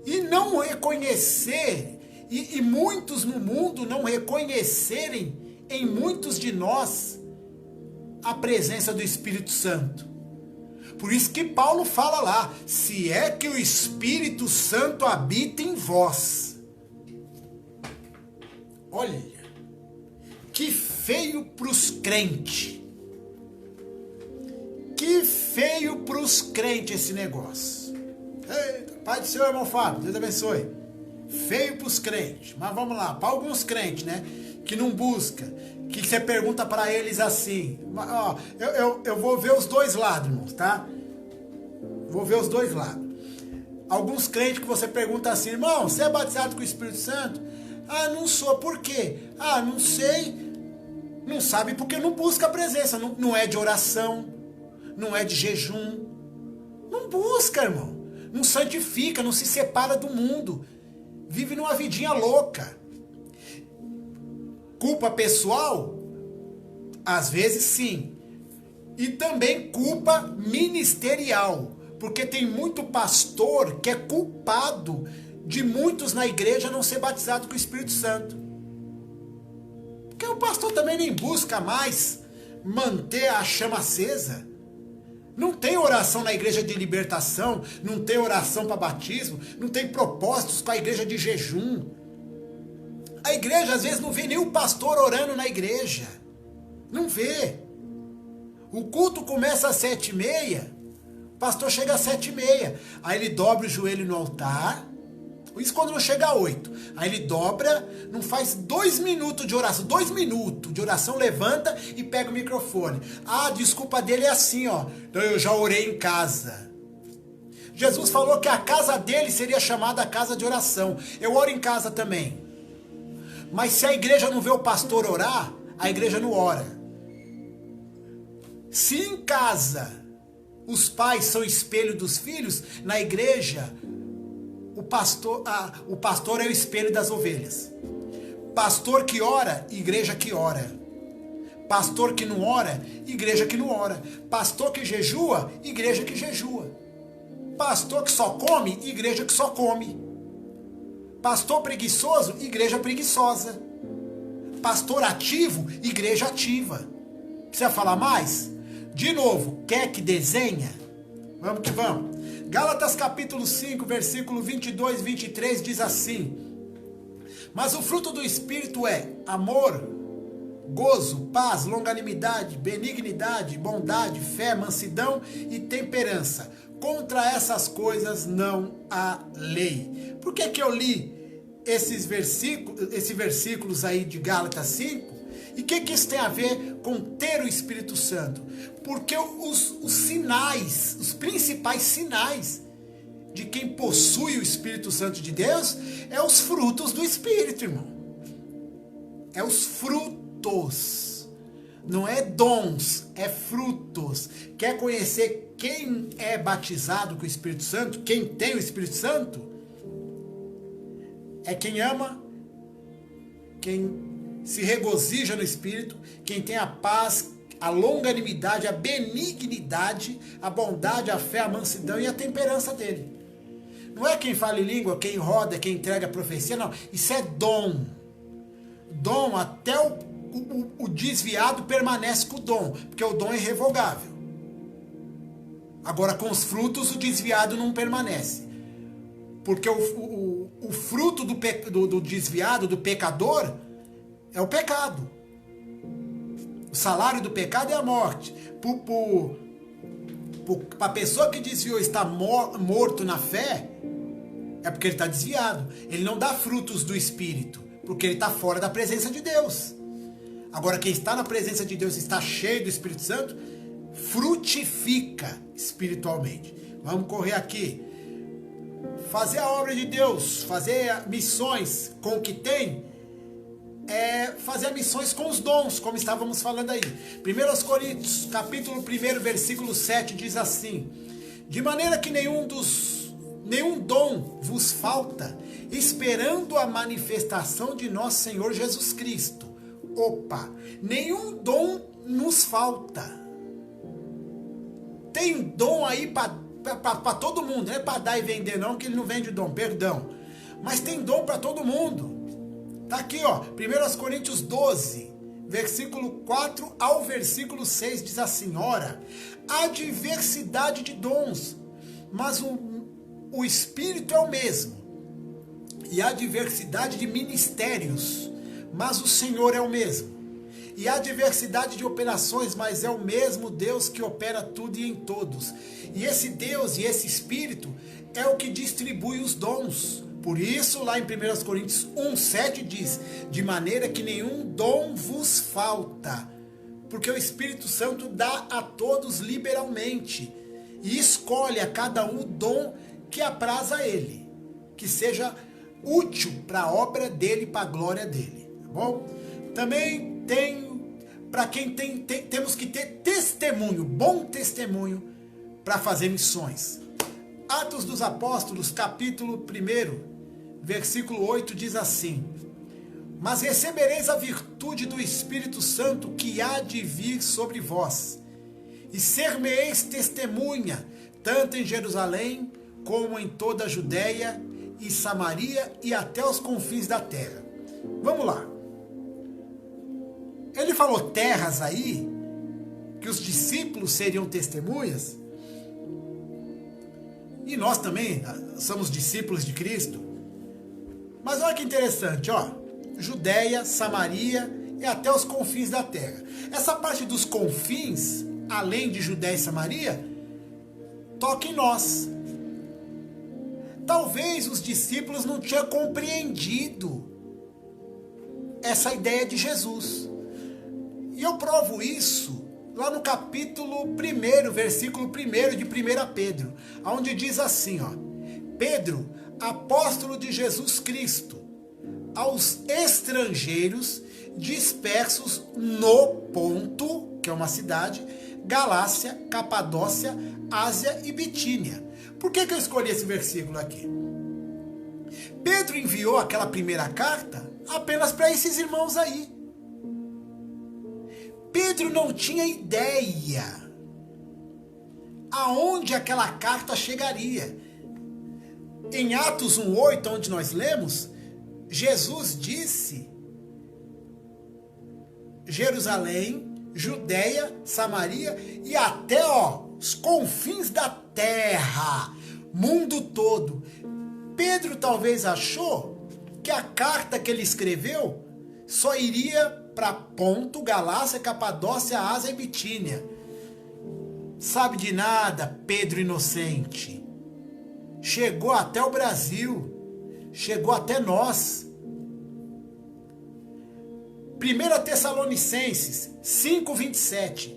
e não reconhecer, e muitos no mundo não reconhecerem em muitos de nós a presença do Espírito Santo? Por isso que Paulo fala lá: se é que o Espírito Santo habita em vós. Olha, que feio para os crentes. Que feio para os crentes esse negócio. Eita, Pai do Senhor, irmão Fábio, Deus abençoe. Feio para os crentes. Mas vamos lá, para alguns crentes, né, que não busca, que você pergunta para eles assim, ó, eu vou ver os dois lados, irmãos, tá? Vou ver os dois lados. Alguns crentes que você pergunta assim: irmão, você é batizado com o Espírito Santo? Ah, não sou, por quê? Ah, não sei. Não sabe porque não busca a presença, não é de oração, não é de jejum. Não busca, irmão. Não santifica, não se separa do mundo. Vive numa vidinha louca. Culpa pessoal? Às vezes sim. E também culpa ministerial. Porque tem muito pastor que é culpado de muitos na igreja não ser batizado com o Espírito Santo. Porque o pastor também nem busca mais manter a chama acesa. Não tem oração na igreja de libertação, não tem oração para batismo, não tem propósitos com a igreja de jejum. A igreja às vezes não vê nem o pastor orando na igreja. Não vê. O culto começa às 7h30, o pastor chega às 7h30. Aí ele dobra o joelho no altar. Isso quando não chega a 8. Aí ele dobra, não faz 2 minutos de oração. 2 minutos de oração, levanta e pega o microfone. Ah, a desculpa dele é assim, ó. Então eu já orei em casa. Jesus falou que a casa dele seria chamada a casa de oração. Eu oro em casa também. Mas se a igreja não vê o pastor orar, a igreja não ora. Se em casa os pais são espelho dos filhos, na igreja o pastor é o espelho das ovelhas. Pastor que ora, igreja que ora. Pastor que não ora, igreja que não ora. Pastor que jejua, igreja que jejua. Pastor que só come, igreja que só come. Pastor preguiçoso, igreja preguiçosa. Pastor ativo, igreja ativa. Precisa falar mais? De novo, quer que desenha? Vamos que vamos. Gálatas capítulo 5, versículo 22 e 23 diz assim: mas o fruto do Espírito é amor, gozo, paz, longanimidade, benignidade, bondade, fé, mansidão e temperança. Contra essas coisas não há lei. Por que eu li esses versículos aí de Gálatas 5? E o que isso tem a ver com ter o Espírito Santo? Porque os sinais, os principais sinais de quem possui o Espírito Santo de Deus é os frutos do Espírito, irmão. É os frutos. Não é dons, é frutos. Quer conhecer quem é batizado com o Espírito Santo? Quem tem o Espírito Santo? É quem ama, quem se regozija no Espírito, quem tem a paz, a longanimidade, a benignidade, a bondade, a fé, a mansidão e a temperança dele. Não é quem fala em língua, quem roda, quem entrega a profecia, não. Isso é dom. Dom, até o desviado permanece com o dom, porque o dom é irrevogável. Agora, com os frutos, o desviado não permanece. Porque o fruto do desviado, do pecador, é o pecado. O salário do pecado é a morte. Para a pessoa que desviou estar morto na fé, é porque ele está desviado. Ele não dá frutos do Espírito, porque ele está fora da presença de Deus. Agora, quem está na presença de Deus, está cheio do Espírito Santo, frutifica espiritualmente. Vamos correr aqui. Fazer a obra de Deus, fazer missões com o que tem, é fazer missões com os dons, como estávamos falando aí. 1 Coríntios, capítulo 1, versículo 7, diz assim: de maneira que nenhum dom vos falta, esperando a manifestação de nosso Senhor Jesus Cristo. Opa, nenhum dom nos falta. Tem dom aí para todo mundo, não é para dar e vender não, que ele não vende dom, perdão. Mas tem dom para todo mundo. Tá aqui, ó, 1 Coríntios 12, versículo 4 ao versículo 6, diz assim: ora, há diversidade de dons, mas o Espírito é o mesmo. E há diversidade de ministérios, mas o Senhor é o mesmo. E há diversidade de operações, mas é o mesmo Deus que opera tudo e em todos. E esse Deus e esse Espírito é o que distribui os dons. Por isso, lá em 1 Coríntios 1,7 diz: de maneira que nenhum dom vos falta, porque o Espírito Santo dá a todos liberalmente, e escolhe a cada um o dom que apraz a ele, que seja útil para a obra dele, para a glória dele, tá bom? Também para quem temos que ter testemunho, bom testemunho para fazer missões. Atos dos Apóstolos, capítulo 1, versículo 8 diz assim: mas recebereis a virtude do Espírito Santo que há de vir sobre vós, e ser-me-eis testemunha, tanto em Jerusalém, como em toda a Judéia e Samaria e até os confins da terra. Vamos lá. Ele falou terras aí, que os discípulos seriam testemunhas, e nós também somos discípulos de Cristo. Mas olha que interessante, ó. Judéia, Samaria e até os confins da terra. Essa parte dos confins, além de Judéia e Samaria, toca em nós. Talvez os discípulos não tinham compreendido essa ideia de Jesus. E eu provo isso lá no capítulo 1, versículo 1 de 1 Pedro, onde diz assim, ó: Pedro, apóstolo de Jesus Cristo, aos estrangeiros dispersos no Ponto, que é uma cidade, Galácia, Capadócia, Ásia e Bitínia. Por que eu escolhi esse versículo aqui? Pedro enviou aquela primeira carta apenas para esses irmãos aí. Pedro não tinha ideia aonde aquela carta chegaria. Em Atos 1:8, onde nós lemos, Jesus disse: Jerusalém, Judéia, Samaria e até os confins da terra, mundo todo. Pedro talvez achou que a carta que ele escreveu só iria para Ponto, Galácia, Capadócia, Ásia e Bitínia. Sabe de nada, Pedro inocente. Chegou até o Brasil. Chegou até nós. 1 Tessalonicenses 5:27.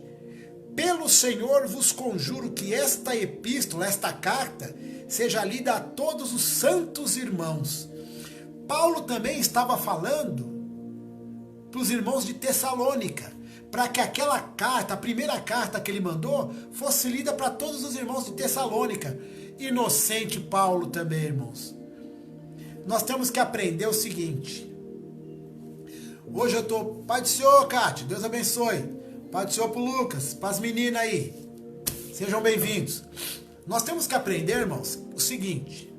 Pelo Senhor vos conjuro que esta epístola, esta carta, seja lida a todos os santos irmãos. Paulo também estava falando para os irmãos de Tessalônica, para que aquela carta, a primeira carta que ele mandou, fosse lida para todos os irmãos de Tessalônica. Inocente Paulo também, irmãos. Nós temos que aprender o seguinte. Hoje eu estou... Pai do Senhor, Cátia, Deus abençoe. Pai do Senhor pro Lucas, para as meninas aí. Sejam bem-vindos. Nós temos que aprender, irmãos, o seguinte.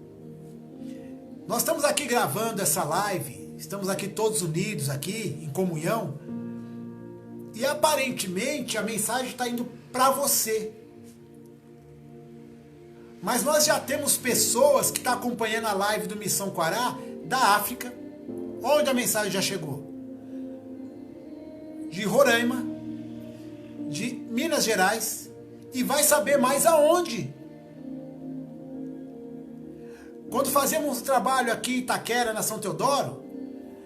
Nós estamos aqui gravando essa live, estamos aqui todos unidos, aqui, em comunhão. E aparentemente a mensagem está indo para você. Mas nós já temos pessoas que estão acompanhando a live do Missão Quará da África, onde a mensagem já chegou. De Roraima, de Minas Gerais, e vai saber mais aonde. Quando fazíamos um trabalho aqui em Itaquera, na São Teodoro,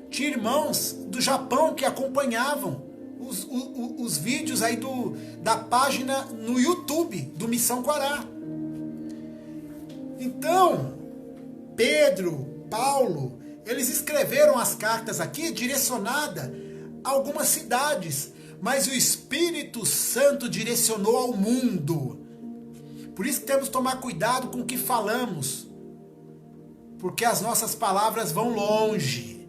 tinha irmãos do Japão que acompanhavam os vídeos aí da página no YouTube do Missão Quará. Então, Pedro, Paulo, eles escreveram as cartas aqui direcionadas a algumas cidades, mas o Espírito Santo direcionou ao mundo. Por isso que temos que tomar cuidado com o que falamos, porque as nossas palavras vão longe.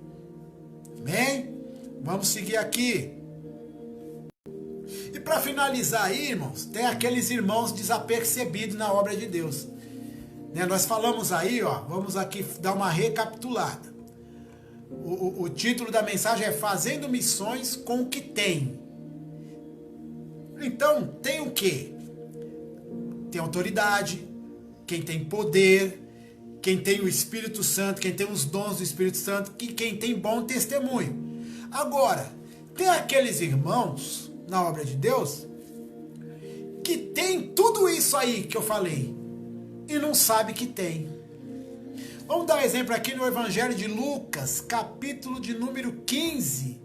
Amém? Vamos seguir aqui. E para finalizar aí, irmãos, tem aqueles irmãos desapercebidos na obra de Deus. Nós falamos aí, vamos aqui dar uma recapitulada. O título da mensagem é Fazendo Missões com o que tem. Então, tem o quê? Tem autoridade, quem tem poder, quem tem o Espírito Santo, quem tem os dons do Espírito Santo, quem tem bom testemunho. Agora, tem aqueles irmãos na obra de Deus que tem tudo isso aí que eu falei e não sabe que tem. Vamos dar um exemplo aqui no Evangelho de Lucas, capítulo de número 15,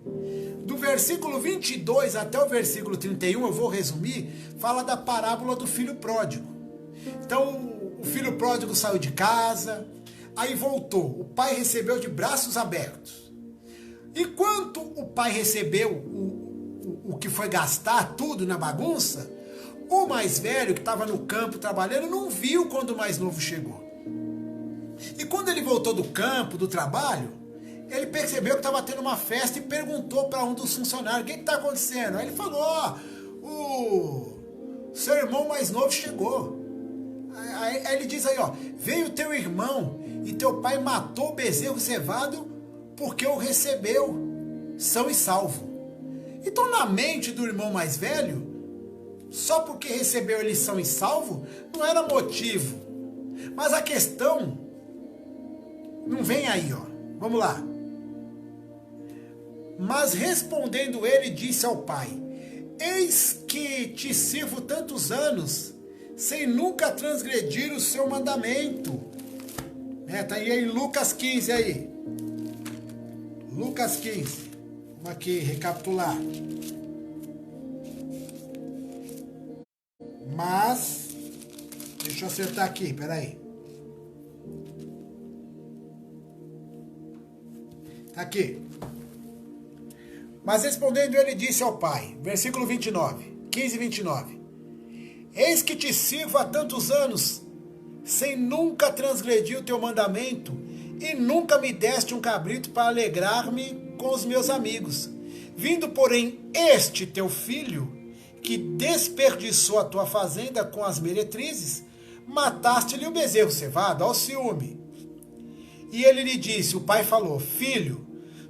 do versículo 22 até o versículo 31, eu vou resumir, fala da parábola do filho pródigo. Então, o filho pródigo saiu de casa, Aí voltou. O pai recebeu de braços abertos. Enquanto o pai recebeu o que foi gastar tudo na bagunça, o mais velho, que estava no campo trabalhando, não viu quando o mais novo chegou. E quando ele voltou do campo, do trabalho, ele percebeu que estava tendo uma festa e perguntou para um dos funcionários: o que está acontecendo? Aí ele falou: ó, o seu irmão mais novo chegou. Aí ele diz aí, ó: veio teu irmão e teu pai matou o bezerro cevado porque o recebeu são e salvo. Então, na mente do irmão mais velho, só porque recebeu ele são e salvo, não era motivo. Mas a questão não vem aí, ó. Vamos lá. Mas respondendo ele, disse ao pai: eis que te sirvo tantos anos, sem nunca transgredir o seu mandamento. Tá aí em Lucas 15 aí. Lucas 15. Vamos aqui recapitular. Mas, deixa eu acertar aqui, peraí. Tá aqui. Mas respondendo ele disse ao pai, versículo 29, 15 e 29. Eis que te sirvo há tantos anos, sem nunca transgredir o teu mandamento, e nunca me deste um cabrito para alegrar-me com os meus amigos. Vindo, porém, este teu filho, que desperdiçou a tua fazenda com as meretrizes, mataste-lhe o bezerro cevado ao ciúme. E ele lhe disse, o pai falou: filho,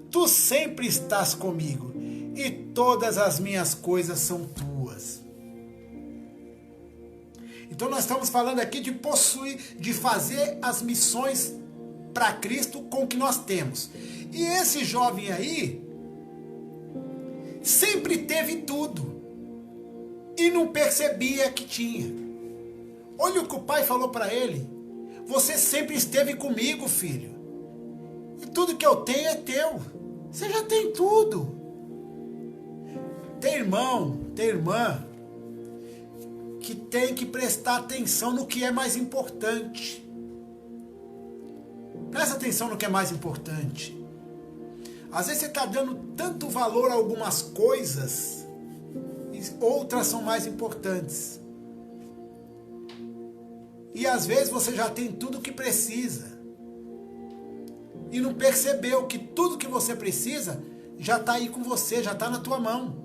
tu sempre estás comigo, e todas as minhas coisas são tuas. Então nós estamos falando aqui de possuir, de fazer as missões para Cristo com o que nós temos. E esse jovem aí sempre teve tudo e não percebia que tinha. Olha o que o pai falou para ele: você sempre esteve comigo, filho, e tudo que eu tenho é teu. Você já tem tudo. Tem irmão, tem irmã que tem que prestar atenção no que é mais importante. Presta atenção no que é mais importante. Às vezes você está dando tanto valor a algumas coisas, e outras são mais importantes. E às vezes você já tem tudo o que precisa, e não percebeu que tudo que você precisa já está aí com você, já está na tua mão.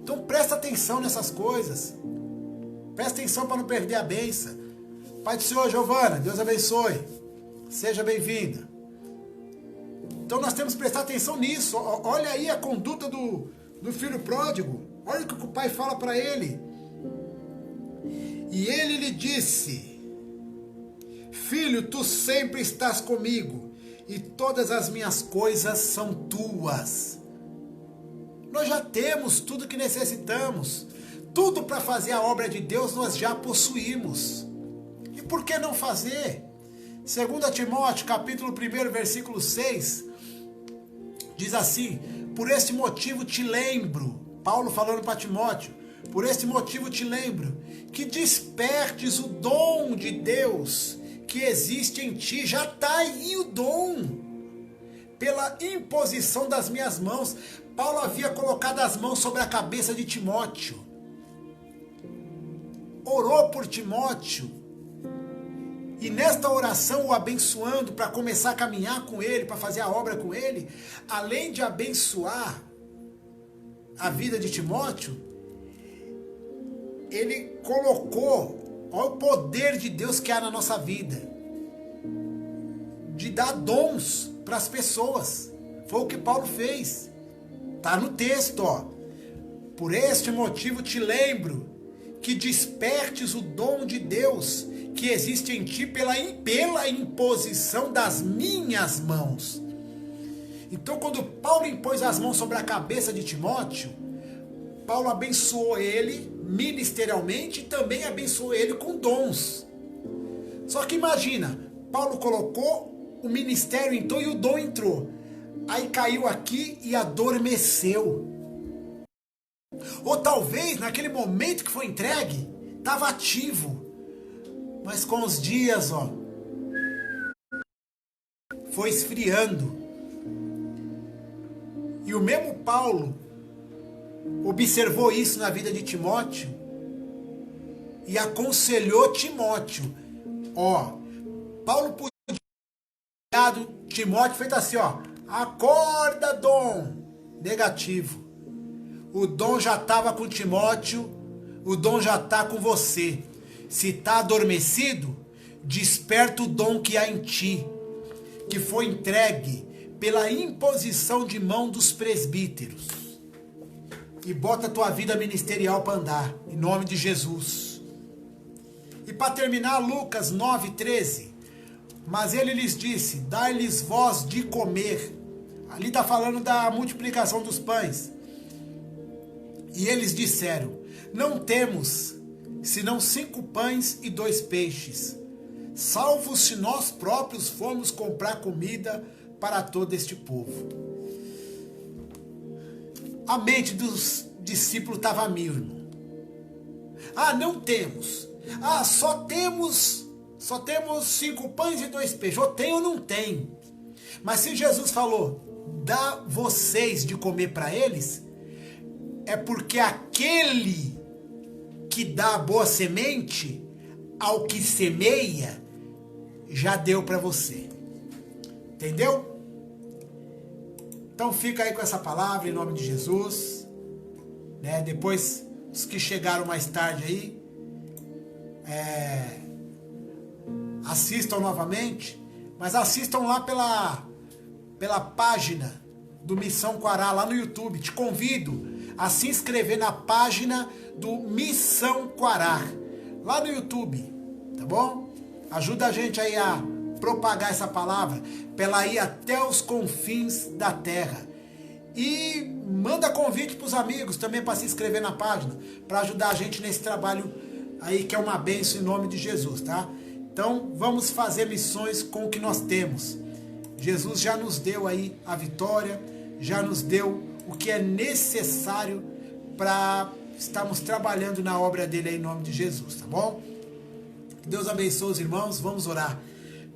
Então presta atenção nessas coisas. Presta atenção para não perder a bênção. Pai do Senhor, Giovana, Deus abençoe. Seja bem-vinda. Então nós temos que prestar atenção nisso. Olha aí a conduta do filho pródigo. Olha o que o pai fala para ele. E ele lhe disse: filho, tu sempre estás comigo, e todas as minhas coisas são tuas. Nós já temos tudo que necessitamos. Tudo para fazer a obra de Deus nós já possuímos. E por que não fazer? 2 Timóteo, capítulo 1, versículo 6, diz assim: por este motivo te lembro, Paulo falando para Timóteo, por este motivo te lembro, que despertes o dom de Deus que existe em ti. Já está aí o dom, pela imposição das minhas mãos. Paulo havia colocado as mãos sobre a cabeça de Timóteo, orou por Timóteo, e nesta oração o abençoando para começar a caminhar com ele, para fazer a obra com ele, além de abençoar a vida de Timóteo, ele colocou, olha o poder de Deus que há na nossa vida, de dar dons para as pessoas. Foi o que Paulo fez. Está no texto, ó. Por este motivo te lembro que despertes o dom de Deus que existe em ti pela imposição das minhas mãos. Então, quando Paulo impôs as mãos sobre a cabeça de Timóteo, Paulo abençoou ele ministerialmente e também abençoou ele com dons. Só que imagina, Paulo colocou, o ministério entrou e o dom entrou. Aí caiu aqui e adormeceu. Ou talvez naquele momento que foi entregue, estava ativo. Mas com os dias, ó, foi esfriando. E o mesmo Paulo observou isso na vida de Timóteo e aconselhou Timóteo. Ó, Paulo podia ter Timóteo feito assim, ó, acorda, Dom. Negativo. O dom já estava com Timóteo, o dom já está com você. Se está adormecido, desperta o dom que há em ti, que foi entregue pela imposição de mão dos presbíteros. E bota a tua vida ministerial para andar, em nome de Jesus. E para terminar, Lucas 9:13. Mas ele lhes disse, dai-lhes vós de comer. Ali está falando da multiplicação dos pães. E eles disseram, não temos, senão 5 pães e 2 peixes, salvo se nós próprios formos comprar comida para todo este povo. A mente dos discípulos estava a mil, irmão. Ah, não temos. Ah, só temos 5 pães e 2 peixes. Ou tem ou não tem. Mas se Jesus falou, dá vocês de comer para eles, é porque aquele que dá a boa semente ao que semeia já deu para você. Entendeu? Então fica aí com essa palavra em nome de Jesus, né? Depois os que chegaram mais tarde aí, assistam novamente, mas assistam lá pela página do Missão Quará lá no YouTube. Te convido a se inscrever na página do Missão Quará lá no YouTube, tá bom? Ajuda a gente aí a propagar essa palavra para ela ir até os confins da terra. E manda convite para os amigos também para se inscrever na página, para ajudar a gente nesse trabalho aí que é uma bênção em nome de Jesus, tá? Então vamos fazer missões com o que nós temos. Jesus já nos deu aí a vitória, já nos deu o que é necessário para estarmos trabalhando na obra dele aí em nome de Jesus, tá bom? Que Deus abençoe os irmãos, vamos orar.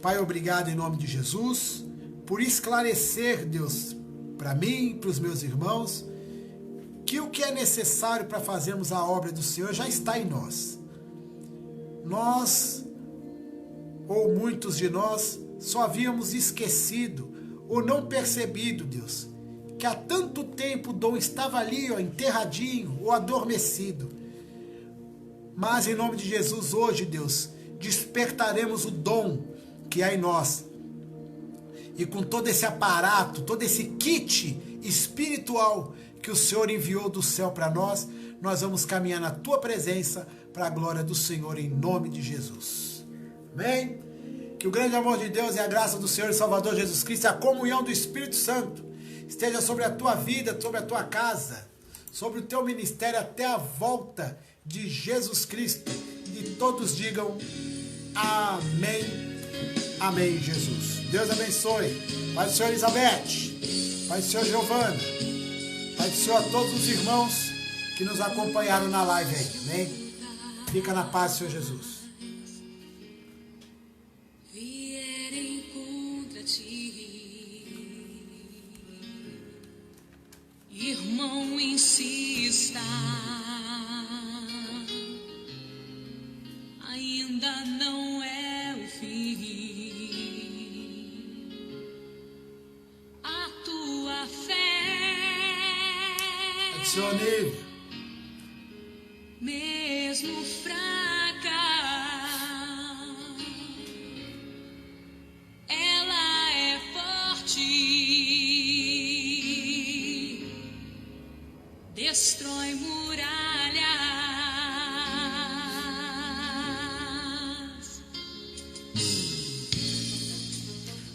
Pai, obrigado em nome de Jesus, por esclarecer, Deus, para mim, para os meus irmãos, que o que é necessário para fazermos a obra do Senhor já está em nós. Nós, ou muitos de nós, só havíamos esquecido ou não percebido, Deus, que há tanto tempo o dom estava ali, ó, enterradinho ou adormecido. Mas em nome de Jesus, hoje, Deus, despertaremos o dom que há em nós. E com todo esse aparato, todo esse kit espiritual que o Senhor enviou do céu para nós, nós vamos caminhar na tua presença para a glória do Senhor em nome de Jesus. Amém? Que o grande amor de Deus e a graça do Senhor e Salvador Jesus Cristo e a comunhão do Espírito Santo esteja sobre a tua vida, sobre a tua casa, sobre o teu ministério até a volta de Jesus Cristo. E todos digam amém, amém, Jesus. Deus abençoe. Pai do Senhor Elizabeth, Pai do Senhor Giovana, Pai do Senhor a todos os irmãos que nos acompanharam na live aí, amém? Fica na paz, Senhor Jesus. Irmão, insista, ainda não é o fim. A tua fé, Adicione, mesmo fraca, ela é forte. Destrói muralhas,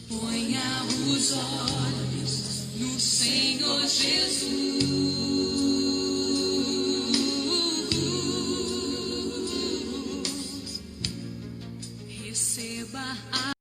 ponha os olhos no Senhor Jesus.